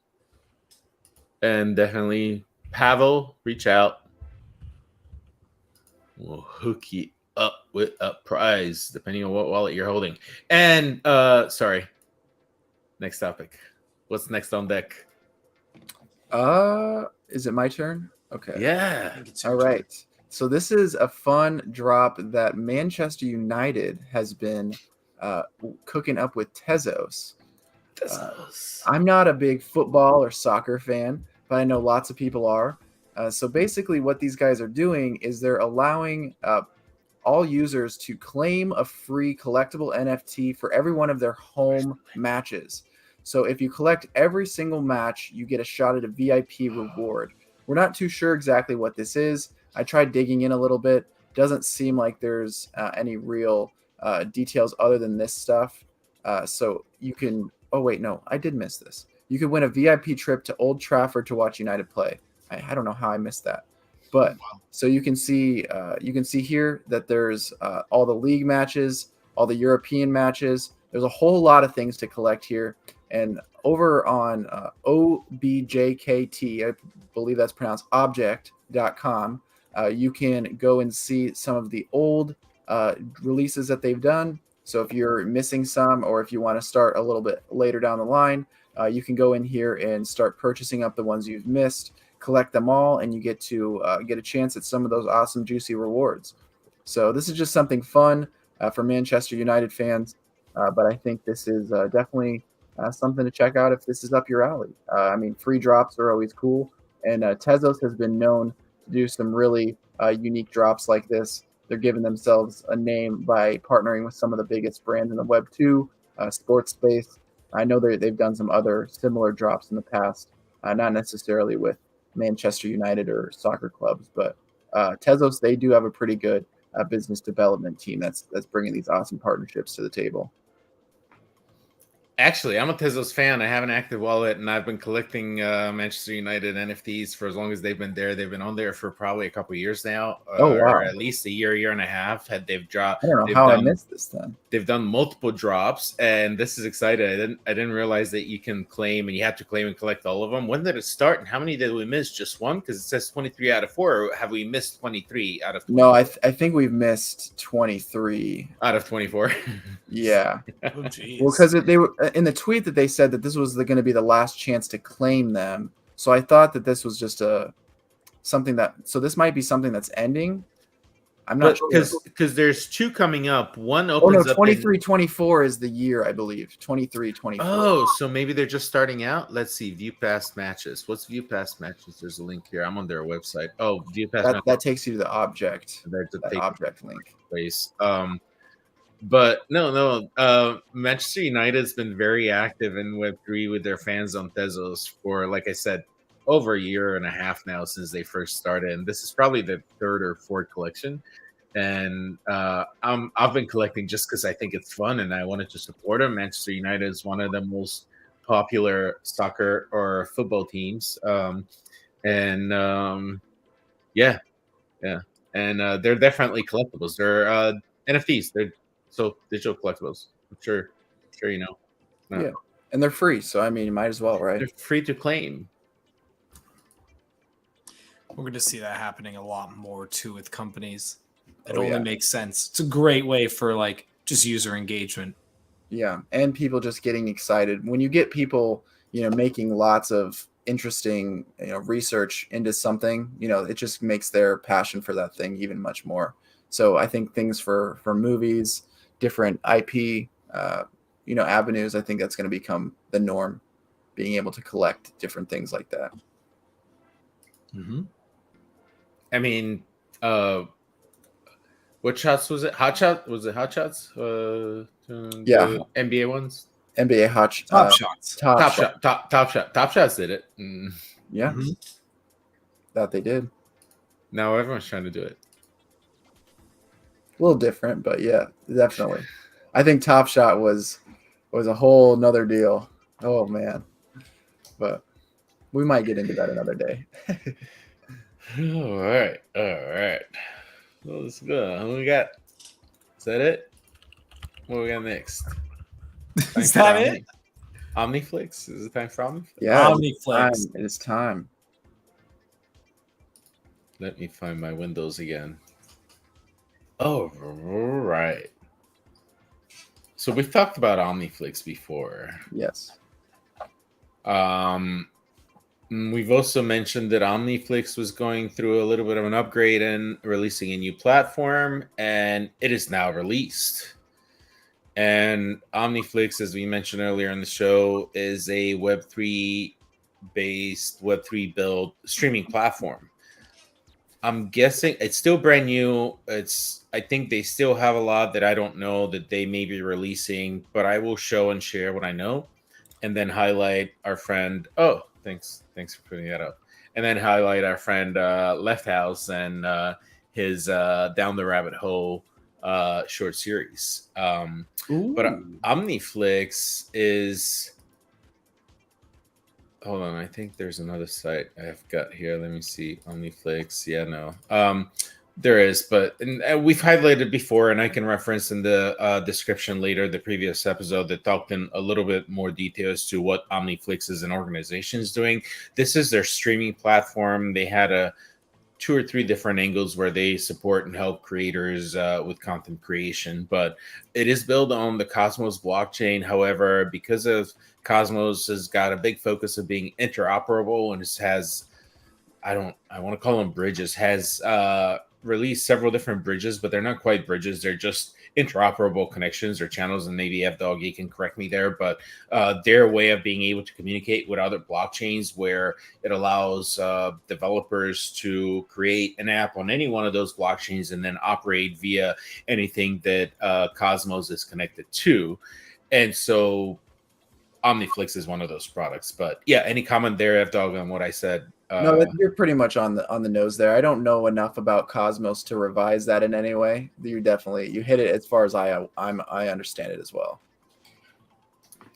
And definitely, Pavel, reach out. We'll hook you up with a prize, depending on what wallet you're holding. And, sorry. Next topic. What's next on deck? Is it my turn? Okay. Yeah. All right. So this is a fun drop that Manchester United has been cooking up with Tezos. I'm not a big football or soccer fan, but I know lots of people are. So basically what these guys are doing is they're allowing all users to claim a free collectible NFT for every one of their home matches. So if you collect every single match, you get a shot at a VIP reward. We're not too sure exactly what this is. I tried digging in a little bit. Doesn't seem like there's any real details other than this stuff. So you can, oh wait, no, I did miss this. You could win a VIP trip to Old Trafford to watch United play. I don't know how I missed that. But so you can see here that there's all the league matches, all the European matches. There's a whole lot of things to collect here. And over on OBJKT, I believe that's pronounced object.com, you can go and see some of the old releases that they've done. So if you're missing some, or if you want to start a little bit later down the line, you can go in here and start purchasing up the ones you've missed, collect them all, and you get to get a chance at some of those awesome, juicy rewards. So this is just something fun for Manchester United fans, but I think this is definitely something to check out if this is up your alley. I mean, free drops are always cool, and Tezos has been known to do some really unique drops like this. They're giving themselves a name by partnering with some of the biggest brands in the Web2 sports space. I know they've done some other similar drops in the past, not necessarily with Manchester United or soccer clubs, but Tezos, they do have a pretty good business development team that's bringing these awesome partnerships to the table. Actually, I'm a Tezos fan. I have an active wallet, and I've been collecting Manchester United NFTs for as long as they've been there. They've been on there for probably a couple of years now. Oh, wow. Or at least a year and a half. They've dropped. I don't know how I missed this then. They've done multiple drops, and this is exciting. I didn't realize that you can claim, and you have to claim and collect all of them. When did it start, and how many did we miss? Just one? Because it says 23 out of 4. Or have we missed 23 out of 24? No, I think we've missed 23 out of 24. Yeah. Oh, geez. Well, because they were in the tweet that they said that this was going to be the last chance to claim them. So I thought that this was just something that. So this might be something that's ending. I'm not sure because there's two coming up. One opens up. 23-24 is the year, I believe. 23-24. Oh, so maybe they're just starting out. Let's see. View past matches. What's view past matches? There's a link here. I'm on their website. Oh, view past. That takes you to the object. That object link. Place. But no. Manchester United has been very active in Web3 with their fans on Tezos for, like I said, over a year and a half now since they first started. And this is probably the third or fourth collection. And I've been collecting just because I think it's fun and I wanted to support them. Manchester United is one of the most popular soccer or football teams. Yeah. And they're definitely collectibles. They're NFTs. They're digital collectibles. I'm sure you know. Yeah, and they're free, so I mean, you might as well, right? They're free to claim. We're going to see that happening a lot more too with companies. It only makes sense. It's a great way for like just user engagement. Yeah, and people just getting excited when you get people, making lots of interesting, research into something. It just makes their passion for that thing even much more. So I think things for movies, different IP, avenues. I think that's going to become the norm, being able to collect different things like that. Mm-hmm. I mean, what shots was it? Hot shot? Was it hot shots? Yeah, the NBA ones. NBA Top Shots. Top Shot. Top shots did it. Yeah, Mhm. that they did. Now everyone's trying to do it. A little different, but yeah, definitely. I think Top Shot was a whole nother deal. Oh man, but we might get into that another day. All right. Well, let's go. Who we got? Is that it? What we got next? Is that it? Omniflix? Is it time for Omniflix? Yeah, Omniflix. it's time. Let me find my windows again. Oh, right. So we've talked about Omniflix before. Yes. We've also mentioned that Omniflix was going through a little bit of an upgrade and releasing a new platform, and it is now released. And Omniflix, as we mentioned earlier in the show, is a Web3 based, Web3 build streaming platform. I'm guessing it's still brand new. I think they still have a lot that I don't know that they may be releasing, but I will show and share what I know, and then highlight our friend. Oh, thanks for putting that up. And then highlight our friend Left House and his Down the Rabbit Hole short series. But Omniflix is. Hold on, I think there's another site I've got here. Let me see. Omniflix. Yeah, no. There is, but and we've highlighted before, and I can reference in the description later the previous episode that talked in a little bit more detail as to what Omniflix as an organization is doing. This is their streaming platform. They had 2 or 3 different angles where they support and help creators with content creation, but it is built on the Cosmos blockchain. However, because of Cosmos has got a big focus of being interoperable, and it has, I want to call them bridges, has released several different bridges, but they're not quite bridges. They're just interoperable connections or channels, and maybe FDoggy can correct me there, but their way of being able to communicate with other blockchains, where it allows developers to create an app on any one of those blockchains and then operate via anything that Cosmos is connected to. And so Omniflix is one of those products. But yeah, any comment there, FDog, on what I said? No, you're pretty much on the nose there. I don't know enough about Cosmos to revise that in any way. You hit it as far as I understand it as well.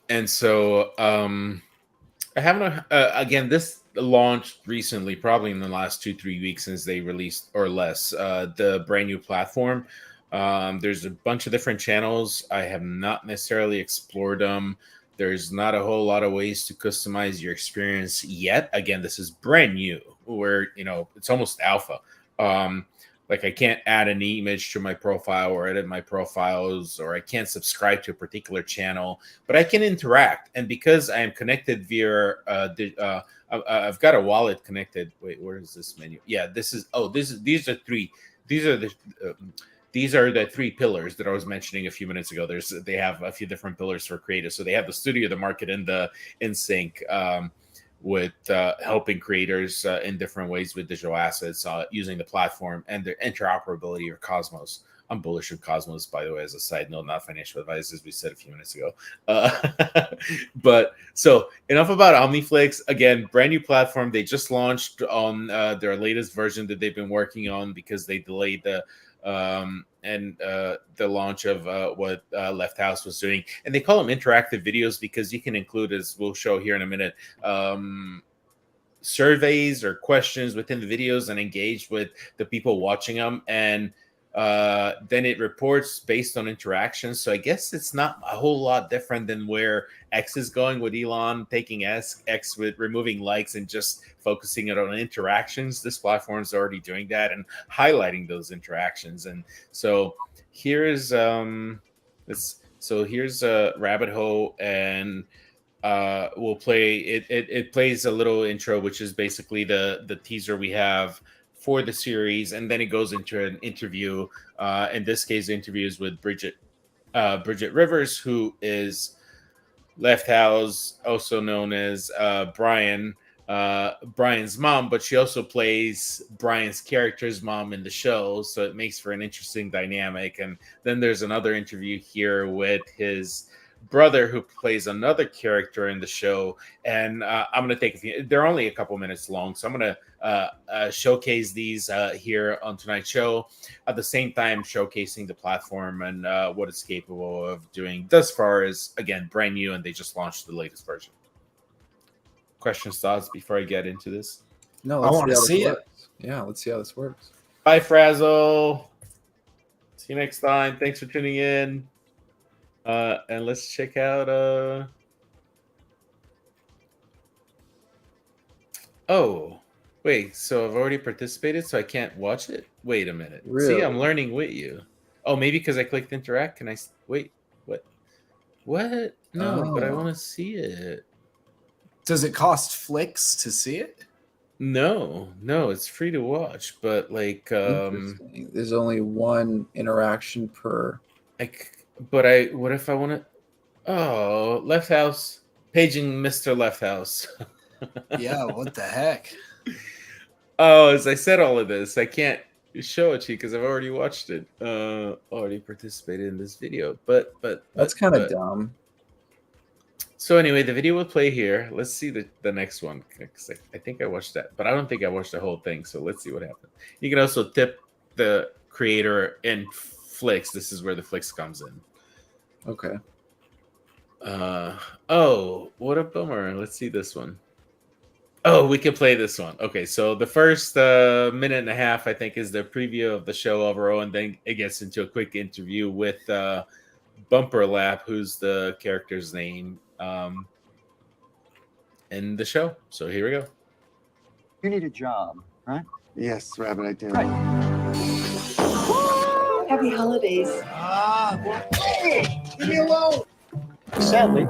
And so I haven't again, this launched recently, probably in the last 2-3 weeks since they released, or less, the brand new platform. There's a bunch of different channels. I have not necessarily explored them. There's not a whole lot of ways to customize your experience yet. Again, this is brand new, where it's almost alpha. Like I can't add an image to my profile or edit my profiles, or I can't subscribe to a particular channel, but I can interact. And because I am connected via, I've got a wallet connected. Wait, where is this menu? Yeah, these are the 3 pillars that I was mentioning a few minutes ago. They have a few different pillars for creators. So they have the studio, the market, and the in-sync, with helping creators in different ways with digital assets using the platform, and their interoperability or Cosmos. I'm bullish on Cosmos, by the way, as a side note, not financial advice, as we said a few minutes ago. But so enough about Omniflix. Again, brand new platform. They just launched on their latest version that they've been working on because they delayed the launch of what Left House was doing. And they call them interactive videos because you can include, as we'll show here in a minute, surveys or questions within the videos and engage with the people watching them. And then it reports based on interactions. So I guess it's not a whole lot different than where X is going, with Elon taking X with removing likes and just focusing it on interactions. This platform is already doing that and highlighting those interactions. And so here is let's So here's a rabbit hole, and we'll play it. It plays a little intro, which is basically the teaser we have for the series, and then it goes into an interview. In this case, the interview is with Bridget Rivers, who is Left House, also known as Brian's mom, but she also plays Brian's character's mom in the show, so it makes for an interesting dynamic. And then there's another interview here with his brother, who plays another character in the show. And I'm going to take a few. They're only a couple minutes long, so I'm going to showcase these here on tonight's show, at the same time showcasing the platform and what it's capable of doing thus far. Is, again, brand new, and they just launched the latest version. Questions, thoughts before I get into this? No, I want to see it. Yeah, let's see how this works. Bye, Frazzle. See you next time. Thanks for tuning in. And let's check out. Oh, wait. So I've already participated, so I can't watch it? Wait a minute. Really? See, I'm learning with you. Oh, maybe because I clicked interact. Can I wait? What? What? No, but I want to see it. Does it cost Flix to see it? No, it's free to watch, but like there's only one interaction per. What if I want to? Oh, Left House, paging Mr. Left House. Yeah, what the heck? Oh, as I said all of this, I can't show it to you because I've already watched it. Already participated in this video, but That's kind of dumb. So anyway, the video will play here. Let's see the next one, because I think I watched that, but I don't think I watched the whole thing. So let's see what happens. You can also tip the creator in Flix. This is where the Flix comes in. Okay. Oh, what a bummer. Let's see this one. Oh, we can play this one. Okay, so the first minute and a half, I think, is the preview of the show overall, and then it gets into a quick interview with Bumper Lap, who's the character's name in the show. So here we go. You need a job, right? Yes, Rabbit, I do. Right. Happy holidays. Leave me alone. Sadly,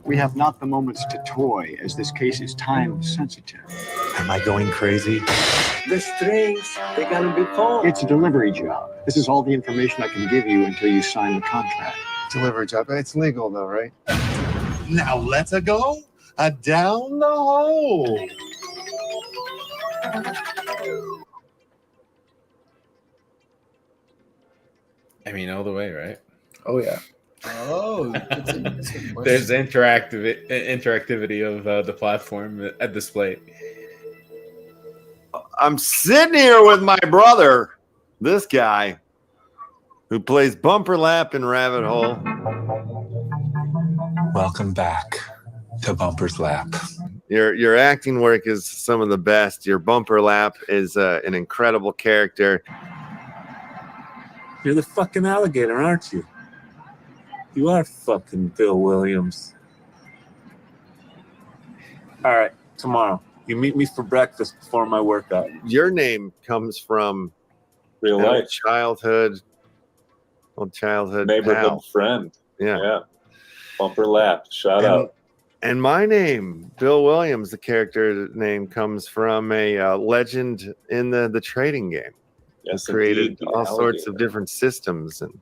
we have not the moments to toy, as this case is time sensitive. Am I going crazy? The strings, they gotta be full. It's a delivery job. This is all the information I can give you until you sign the contract. Delivery job. It's legal, though, right? Now let's go down the hole. I mean, all the way, right? Oh yeah. Oh, There's interactivity of the platform at display. I'm sitting here with my brother, this guy, who plays Bumper Lap in Rabbit Hole. Welcome back to Bumper's Lap. Your acting work is some of the best. Your Bumper Lap is an incredible character. You're the fucking alligator, aren't you? You are fucking Bill Williams. All right, tomorrow. You meet me for breakfast before my workout. Your name comes from Real life. Old childhood Neighborhood pal. friend. Yeah. Bumper Lap. Shout out. And my name, Bill Williams, the character name, comes from a legend in the trading game. Yes, Created indeed, all sorts of different systems and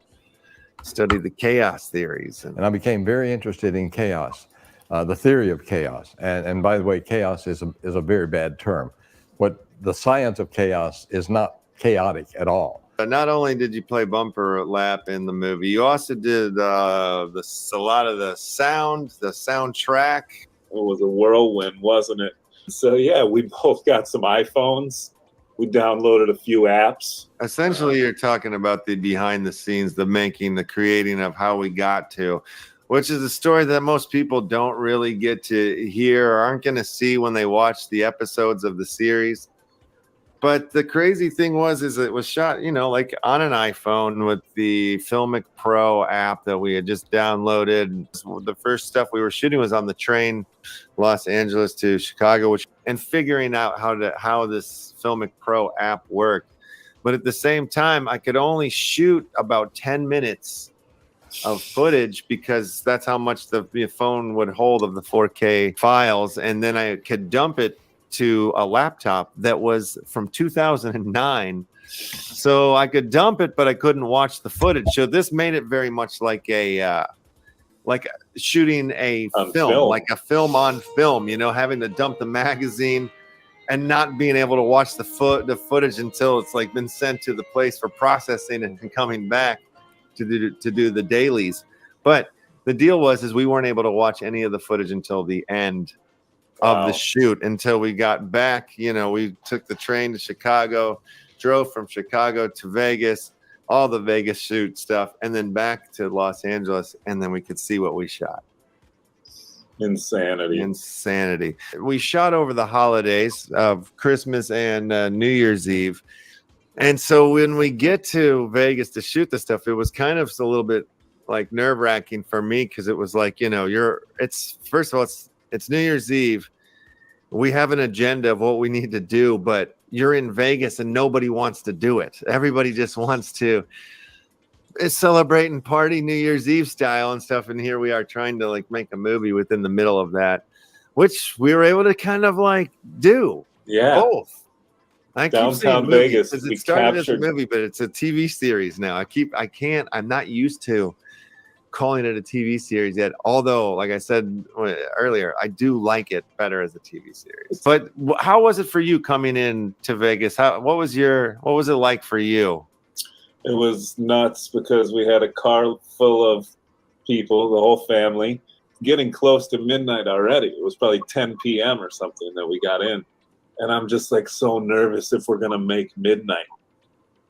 studied the chaos theories. And I became very interested in chaos, the theory of chaos. And by the way, chaos is a very bad term. What the science of chaos is not chaotic at all. Not only did you play Bumper Lap in the movie, you also did a lot of the soundtrack. It was a whirlwind, wasn't it? So yeah, we both got some iPhones. We downloaded a few apps. Essentially, you're talking about the behind the scenes, the making, the creating of how we got to, which is a story that most people don't really get to hear or aren't going to see when they watch the episodes of the series. But the crazy thing is it was shot, like on an iPhone with the Filmic Pro app that we had just downloaded. The first stuff we were shooting was on the train, Los Angeles to Chicago, and figuring out how this Filmic Pro app worked. But at the same time, I could only shoot about 10 minutes of footage because that's how much the phone would hold of the 4K files. And then I could dump it to a laptop that was from 2009. So I could dump it, but I couldn't watch the footage. So this made it very much like shooting a film, like a film on film, having to dump the magazine and not being able to watch the footage until it's like been sent to the place for processing and coming back to do the dailies. But the deal is we weren't able to watch any of the footage until the end of the shoot, until we got back. We took the train to Chicago, drove from Chicago to Vegas, all the Vegas shoot stuff, and then back to Los Angeles, and then we could see what we shot. Insanity. We shot over the holidays of Christmas and New Year's Eve. And so when we get to Vegas to shoot the stuff, it was kind of a little bit like nerve-wracking for me because it was like, first of all, it's New Year's Eve. We have an agenda of what we need to do, but you're in Vegas and nobody wants to do it. Everybody just wants to celebrate and party New Year's Eve style and stuff. And here we are trying to make a movie within the middle of that, which we were able to kind of do. Yeah. Both. I keep saying Vegas. Because it started as a movie, but it's a TV series now. I'm not used to calling it a TV series yet. Although, like I said earlier, I do like it better as a TV series. But how was it for you coming in to Vegas? What was it like for you? It was nuts because we had a car full of people, the whole family, getting close to midnight already. It was probably 10 p.m. or something that we got in. And I'm just so nervous if we're going to make midnight,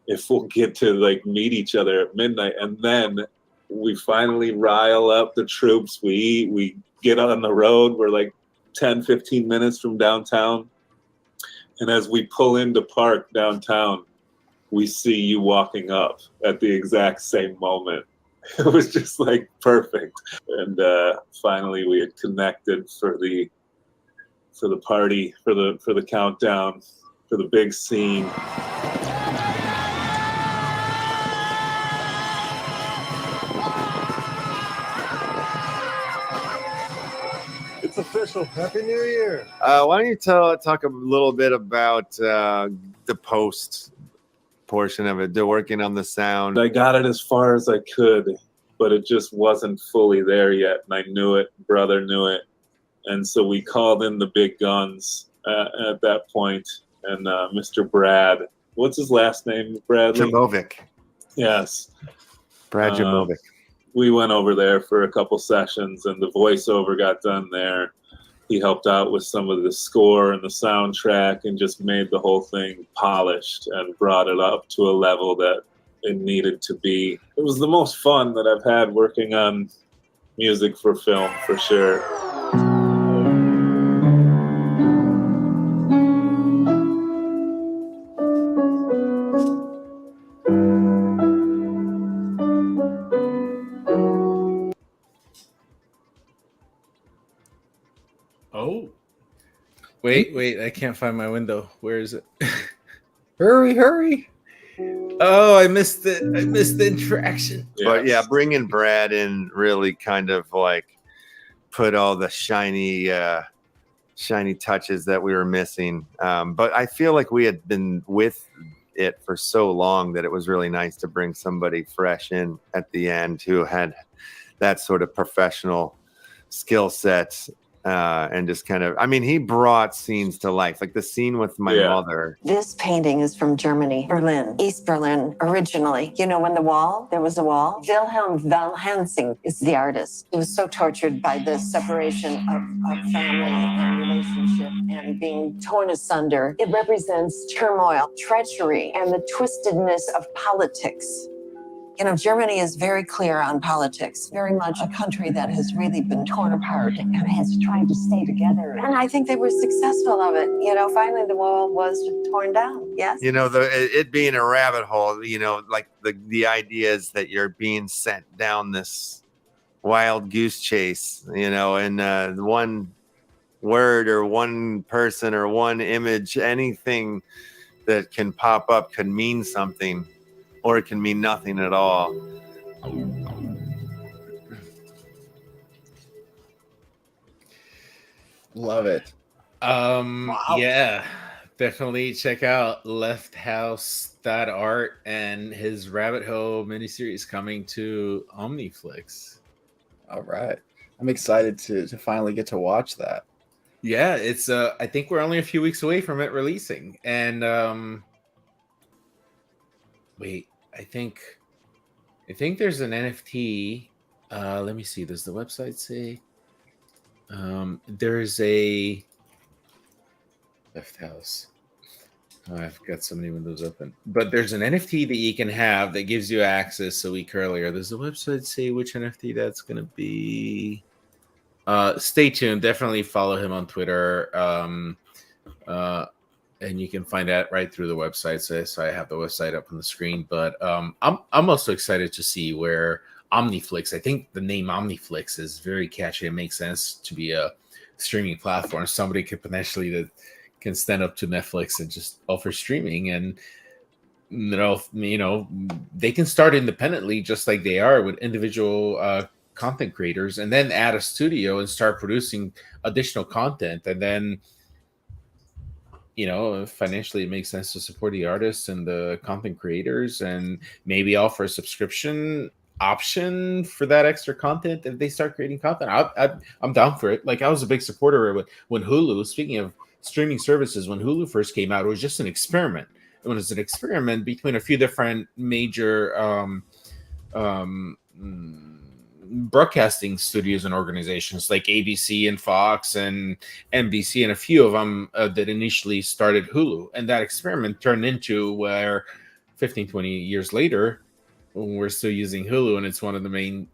if we'll get to meet each other at midnight. And then we finally rile up the troops. We eat, we get on the road. We're 10, 15 minutes from downtown. And as we pull into park downtown, we see you walking up at the exact same moment. It was just perfect. And finally we had connected for the party, for the countdown, for the big scene. It's official. Happy New Year. Why don't you talk a little bit about the post portion of it, working on the sound? I got it as far as I could, but it just wasn't fully there yet. And I knew it, brother knew it. And so we called in the big guns at that point. And Mr. Brad, what's his last name, Bradley? Jamovic. Yes. Brad Jamovic. We went over there for a couple sessions and the voiceover got done there. He helped out with some of the score and the soundtrack and just made the whole thing polished and brought it up to a level that it needed to be. It was the most fun that I've had working on music for film, for sure. Oh. Wait, I can't find my window. Where is it? Hurry. Oh, I missed it. I missed the interaction. But yeah, bringing Brad in really kind of put all the shiny touches that we were missing. But I feel like we had been with it for so long that it was really nice to bring somebody fresh in at the end who had that sort of professional skill set. And just kind of, he brought scenes to life, like the scene with my mother. This painting is from Germany, Berlin, East Berlin, originally. When there was a wall, Wilhelm Van Helsing is the artist. He was so tortured by the separation of family and relationship and being torn asunder. It represents turmoil, treachery, and the twistedness of politics. Germany is very clear on politics, very much a country that has really been torn apart and has tried to stay together. And I think they were successful of it. Finally the wall was torn down. Yes. It being a rabbit hole, like the idea is that you're being sent down this wild goose chase, and one word or one person or one image, anything that can pop up can mean something. Or it can mean nothing at all. Love it. Yeah, definitely check out lefthouse.art and his Rabbit Hole miniseries coming to Omniflix. All right. I'm excited to finally get to watch that. Yeah, it's I think we're only a few weeks away from it releasing. And wait, I think there's an NFT. Let me see. Does the website say? There's a Left House. Oh, I've got so many windows open. But there's an NFT that you can have that gives you access a week earlier. Does the website say which NFT that's going to be? Stay tuned. Definitely follow him on Twitter. And you can find that right through the website. So I have the website up on the screen. But I'm also excited to see where Omniflix. I think the name Omniflix is very catchy. It makes sense to be a streaming platform. Somebody could potentially that can stand up to Netflix and just offer streaming, and you know they can start independently, just like they are with individual content creators, and then add a studio and start producing additional content, and then financially it makes sense to support the artists and the content creators, and maybe offer a subscription option for that extra content if they start creating content. I'm down for it. Like, I was a big supporter of it when Hulu, speaking of streaming services, when Hulu first came out, it was just an experiment. It was an experiment between a few different major broadcasting studios and organizations like ABC and Fox and NBC, and a few of them that initially started Hulu. And that experiment turned into where 15-20 years later, we're still using Hulu, and it's one of the main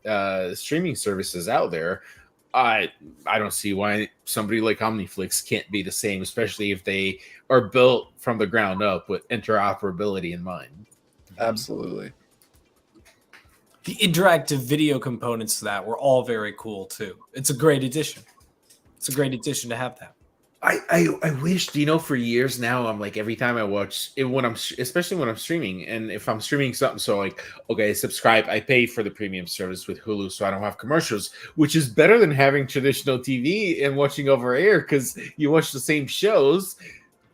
streaming services out there. I don't see why somebody like Omniflix can't be the same, especially if they are built from the ground up with interoperability in mind. Absolutely. The interactive video components to that were all very cool too. It's a great addition. It's a great addition to have that. I wish, for years now, I'm like, every time I watch it, especially when I'm streaming, and if I'm streaming something, so like, okay, subscribe, I pay for the premium service with Hulu, so I don't have commercials, which is better than having traditional TV and watching over air, because you watch the same shows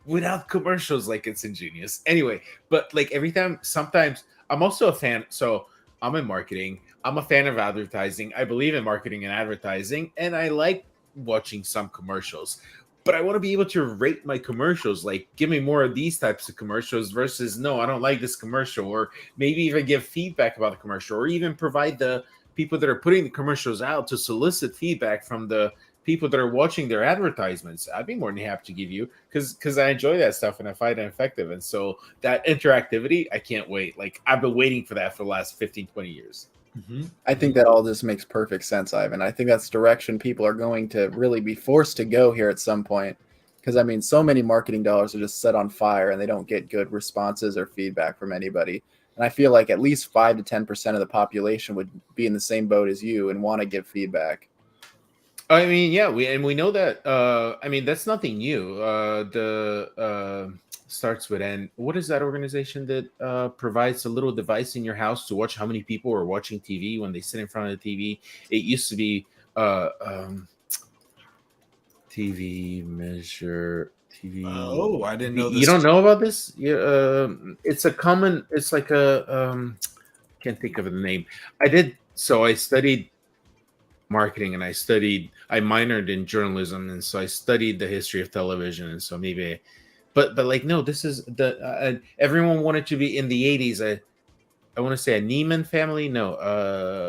without commercials. Like, it's ingenious. Anyway, but like every time, sometimes I'm also a fan. So I'm in marketing. I'm a fan of advertising. I believe in marketing and advertising, and I like watching some commercials. But I want to be able to rate my commercials, like, give me more of these types of commercials versus, no, I don't like this commercial, or maybe even give feedback about the commercial, or even provide the people that are putting the commercials out to solicit feedback from the people that are watching their advertisements. I'd be more than happy to give you, because I enjoy that stuff and I find it effective. And so that interactivity, I can't wait. Like, I've been waiting for that for the last 15, 20 years. Mm-hmm. I think that all this makes perfect sense, Ivan. I think that's the direction people are going to really be forced to go here at some point. Because, I mean, so many marketing dollars are just set on fire and they don't get good responses or feedback from anybody. And I feel like at least 5 to 10% of the population would be in the same boat as you and want to give feedback. I mean, yeah, we know that. I mean, that's nothing new. Starts with N. What is that organization that provides a little device in your house to watch how many people are watching TV when they sit in front of the TV? It used to be TV Measure TV. Oh, I didn't know this. You don't know about this? Yeah, it's a common. It's like a can't think of the name. I studied marketing, and I minored in journalism, and so I studied the history of television, and so maybe. But like, no, this is everyone wanted to be in the 80s. I want to say a Neiman family. No,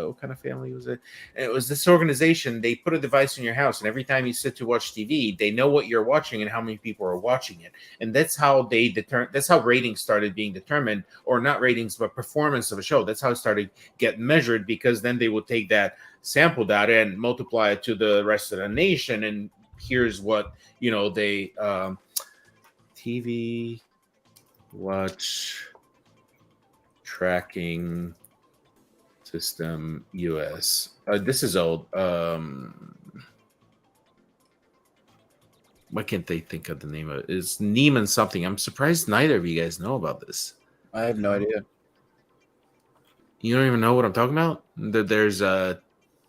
what kind of family was it? And it was this organization. They put a device in your house, and every time you sit to watch TV, they know what you're watching and how many people are watching it. And that's how that's how ratings started being determined, or not ratings, but performance of a show. That's how it started getting measured, because then they would take that sample data and multiply it to the rest of the nation. And here's what, they TV watch tracking system US. This is old. Why can't they think of the name of it? It's Neiman something. I'm surprised neither of you guys know about this. I have no idea. You don't even know what I'm talking about? There's a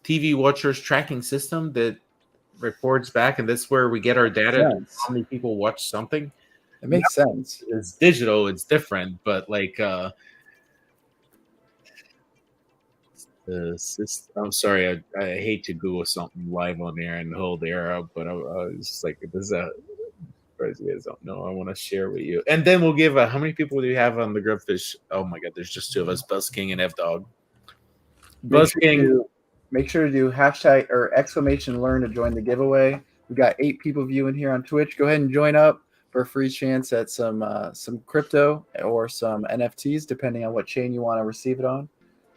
TV watchers tracking system that reports back, and that's where we get our data. Sense. How many people watch something? It makes sense. It's digital, it's different, but like the system. I'm sorry, I hate to Google something live on air and hold air up, but I was just like, this is a. You guys don't know. I want to share with you, and then we'll give. How many people do you have on the Grubfish? Oh my God, there's just two of us: Buzz King and F Dog. Buzz King. Make sure to do hashtag or !learn to join the giveaway. We got 8 people viewing here on Twitch. Go ahead and join up for a free chance at some crypto or some NFTs, depending on what chain you want to receive it on.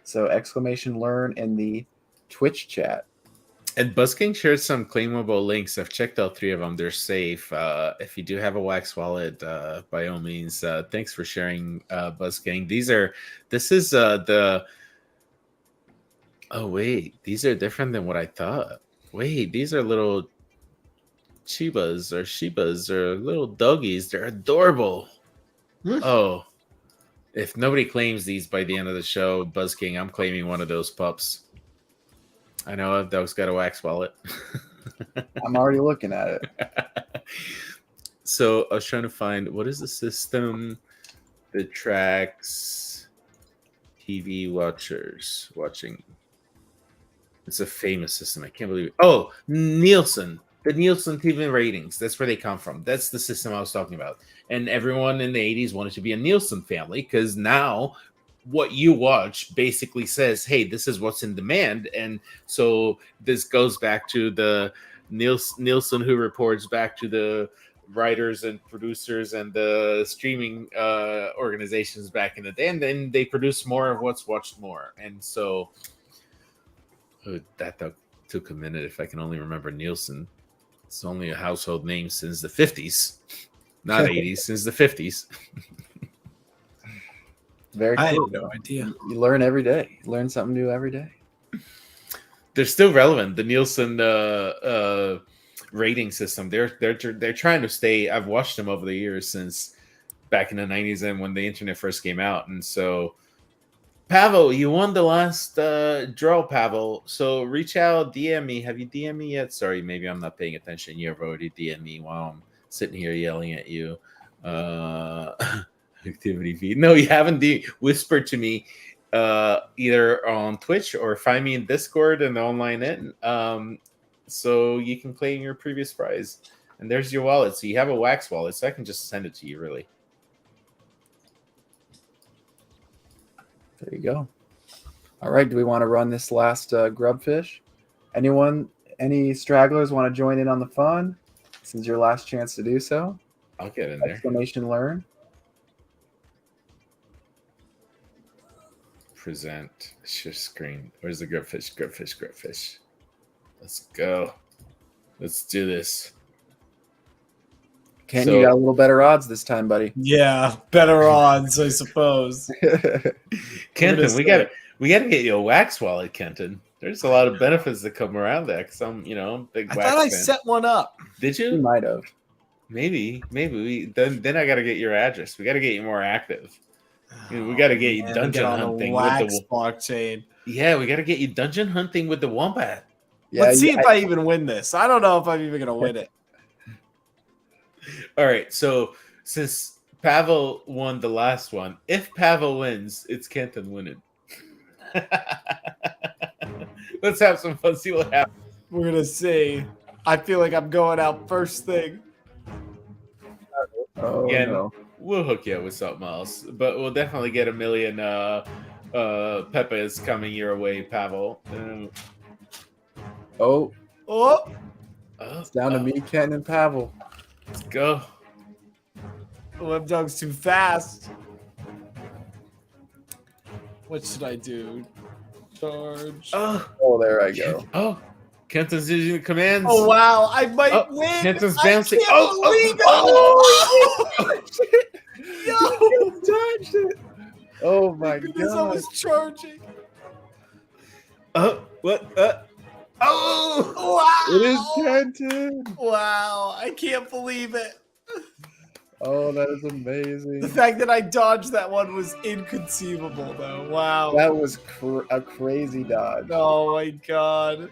So !learn in the Twitch chat. And BuzzKing shared some claimable links. I've checked out 3 of them. They're safe. If you do have a Wax wallet, by all means, thanks for sharing, BuzzKing. This is the. Oh wait, these are different than what I thought. Wait, these are little Chibas or Shibas or little doggies. They're adorable. Oh, if nobody claims these by the end of the show, BuzzKing, I'm claiming one of those pups. I know Doug's got a Wax wallet. I'm already looking at it. So I was trying to find, what is the system that tracks TV watching? It's a famous system. I can't believe it. Oh, Nielsen. The Nielsen TV ratings. That's where they come from. That's the system I was talking about. And everyone in the 80s wanted to be a Nielsen family because now what you watch basically says, hey, this is what's in demand. And so this goes back to the Nielsen, who reports back to the writers and producers and the streaming organizations back in the day. And then they produce more of what's watched more. And so that took a minute. If I can only remember Nielsen. It's only a household name since the 50s, not 80s, since the 50s. Very cool. I have no idea. You learn every day. You learn something new every day. They're still relevant. The Nielsen rating system. They're trying to stay. I've watched them over the years since back in the 90s and when the internet first came out. And so, Pavel, you won the last draw, Pavel. So reach out, DM me. Have you DM me yet? Sorry, maybe I'm not paying attention. You've already DM me while I'm sitting here yelling at you. Activity feed. No, you haven't whispered to me either on Twitch or find me in Discord and the online in, so you can claim your previous prize. And there's your wallet. So you have a Wax wallet, so I can just send it to you, really. There you go. All right. Do we want to run this last Grubfish? Any stragglers want to join in on the fun? This is your last chance to do so. I'll get in there. !learn. Present. Share screen. Where's the Grubfish? Grubfish. Let's go. Let's do this. Ken, you got a little better odds this time, buddy. Yeah, better odds, I suppose. Kenton, we got to get you a Wax wallet, Kenton. There's a lot of benefits that come around that. Cause I'm, big Wax I thought I fan. set one up. Did you? You might have. Maybe. Then I got to get your address. We got to get you more active. We got to get you dungeon hunting with the blockchain. Yeah, we got to get you dungeon hunting with the wombat. Yeah, Let's see if I even win this. I don't know if I'm even going to win it. All right, so since Pavel won the last one, if Pavel wins, it's Kenton winning. Let's have some fun. See what happens. We're gonna see. I feel like I'm going out first thing. Oh, Again, no. We'll hook you up with something else, but we'll definitely get 1 million Peppers coming your way, Pavel. Oh, Oh, it's down to me, Ken, and Pavel. Let's go. Web Dog's too fast. What should I do? Charge. Oh, there I go. Oh, Kenton's using the commands. Oh wow, I might win. Kenton's bouncing. Yo, Touched it. Oh my because I god. was charging. What? Oh! Wow. It is Kenton. Wow, I can't believe it. Oh, that is amazing. The fact that I dodged that one was inconceivable, though. Wow. That was a crazy dodge. Oh my god.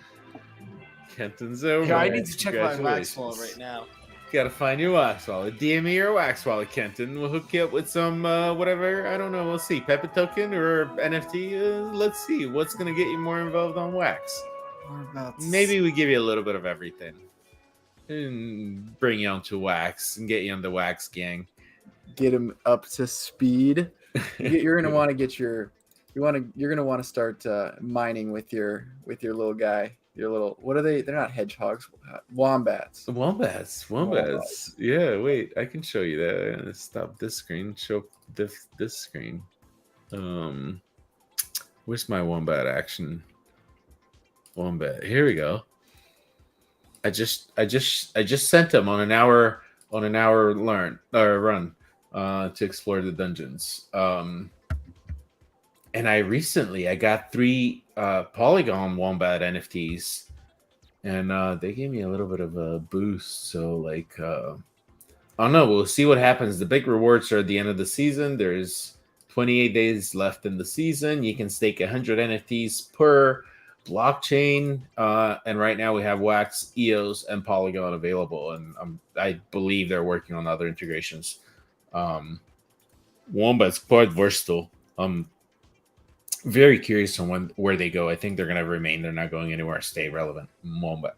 Kenton's over. Yeah, I need to check my wax Congratulations. wallet right now. Gotta find your wax wallet. DM me your wax wallet, Kenton. We'll hook you up with some whatever. I don't know. We'll see. Pepper token or NFT. Let's see what's gonna get you more involved on wax. Maybe we give you a little bit of everything and bring you onto wax and get you on the wax gang. Get him up to speed. You're gonna want to get you're gonna want to start mining with your little guy. Your little, what are they? They're not hedgehogs. Wombats. Wombats. Yeah, wait. I can show you that. Stop this screen. Show this screen. Where's my wombat action? Wombat. Here we go. I just sent them on an hour run to explore the dungeons. And I got 3 Polygon Wombat NFTs, and they gave me a little bit of a boost. So, like, I don't know. We'll see what happens. The big rewards are at the end of the season. There's 28 days left in the season. You can stake 100 NFTs per blockchain, and right now we have Wax, EOS, and Polygon available, and I believe they're working on other integrations. Wombat's quite versatile. Very curious on where they go. I think they're going to remain. They're not going anywhere. Stay relevant. Wombat.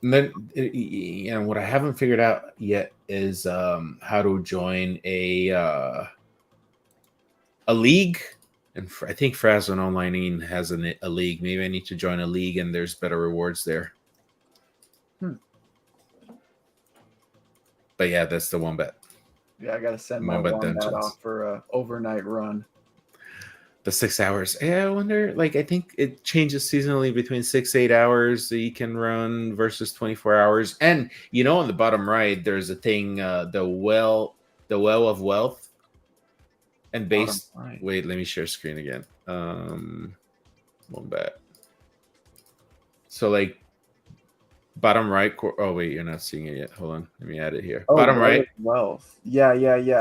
And then, what I haven't figured out yet is how to join a league. And I think Frazzle Online has a league. Maybe I need to join a league, and there's better rewards there. But yeah, that's the Wombat. Yeah, I gotta send my Wombat off for a overnight run. The 6 hours. Yeah, I wonder. Like, I think it changes seasonally between 6-8 hours that you can run versus 24 hours. And on the bottom right, there's a thing, the well of wealth. And based. Right. Wait, let me share screen again. Wombat. So, like, bottom right. Oh wait, you're not seeing it yet. Hold on, let me add it here. Bottom right. Wealth. Yeah.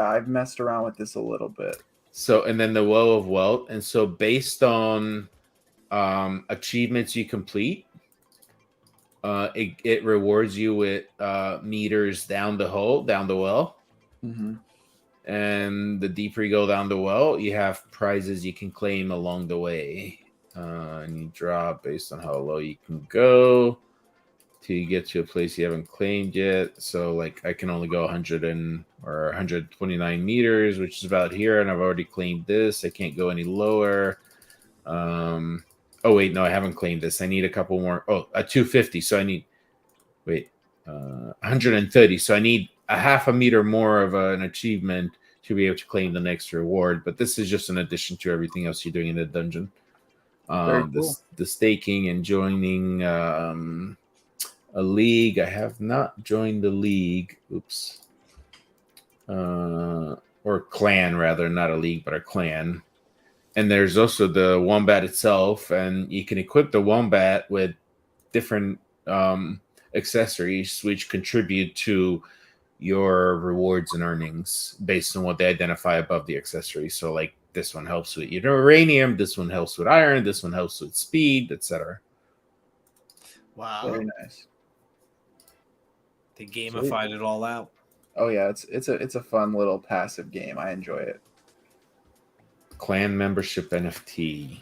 I've messed around with this a little bit. So, and then the well of wealth. And so based on achievements you complete, it rewards you with meters down the well. Mm-hmm. And the deeper you go down the well, you have prizes you can claim along the way. And you drop based on how low you can go till you get to a place you haven't claimed yet. So, like, I can only go 129 meters, which is about here, and I've already claimed this. I can't go any lower. Oh wait, no, I haven't claimed this. I need a couple more. Oh, a 250. So I need 130. So I need a half a meter more of an achievement to be able to claim the next reward. But this is just an addition to everything else you're doing in the dungeon. Cool. The staking and joining a league. I have not joined the league. Oops. Or clan, rather, not a league, but a clan. And there's also the Wombat itself, and you can equip the Wombat with different accessories which contribute to your rewards and earnings based on what they identify above the accessory. So, like, this one helps with uranium, this one helps with iron, this one helps with speed, etc. Wow. Very nice. They gamified it all out. Oh yeah, it's a fun little passive game. I enjoy it. Clan membership NFT.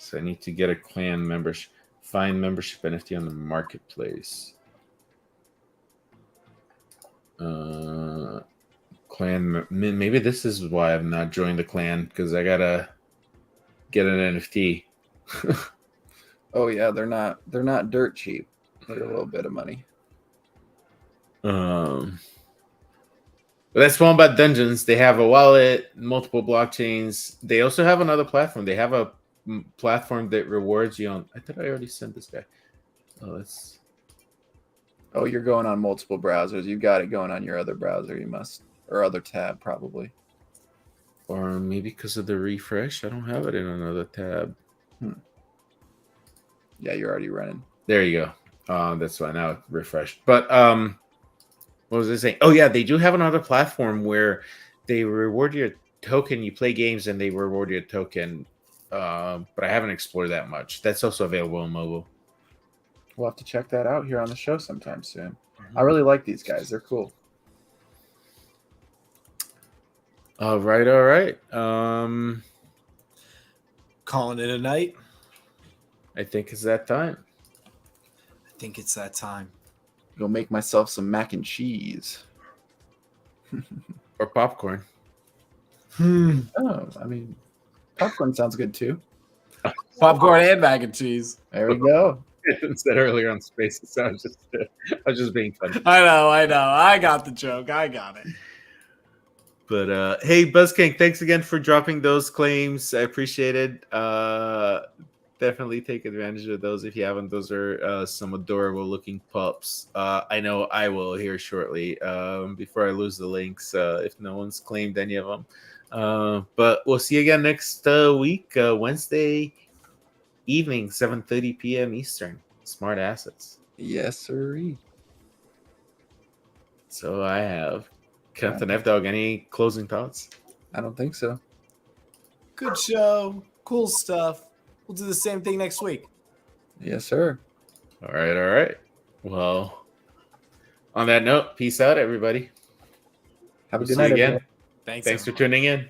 So I need to get a clan membership. Find membership NFT on the marketplace. Clan. Maybe this is why I've not joined the clan, because I gotta get an NFT. Oh yeah, they're not dirt cheap. They're a little bit of money. But that's Wombat Dungeons. They have a wallet, multiple blockchains. They also have another platform. They have a platform that rewards you on. I thought I already sent this guy. Oh, you're going on multiple browsers. You've got it going on your other browser. You must, or other tab probably. Or maybe because of the refresh, I don't have it in another tab. Yeah, you're already running. There you go. That's why now it's refreshed. But what was I saying? Oh yeah, they do have another platform where they reward your token. You play games and they reward your token. But I haven't explored that much. That's also available on mobile. We'll have to check that out here on the show sometime soon. I really like these guys. They're cool. All right. Calling it a night. I think it's that time. I think it's that time. Go make myself some mac and cheese. Or popcorn. Oh, I mean, popcorn sounds good too. Popcorn and mac and cheese. There we go. I said earlier on Spaces, so I was just being funny. I know. I got the joke. I got it. But hey, BuzzKing, thanks again for dropping those claims. I appreciate it. Definitely take advantage of those if you haven't. Those are some adorable looking pups. I know I will here shortly before I lose the links if no one's claimed any of them. But we'll see you again next week, Wednesday evening, 7:30 p.m. Eastern. Smart Assets. Yes, sirree. So I have Captain F Dog. Any closing thoughts? I don't think so. Good show. Cool stuff. We'll do the same thing next week. Yes, sir. All right. Well, on that note, peace out, everybody. Have a We'll good see you night again. everyone. Thanks for tuning in.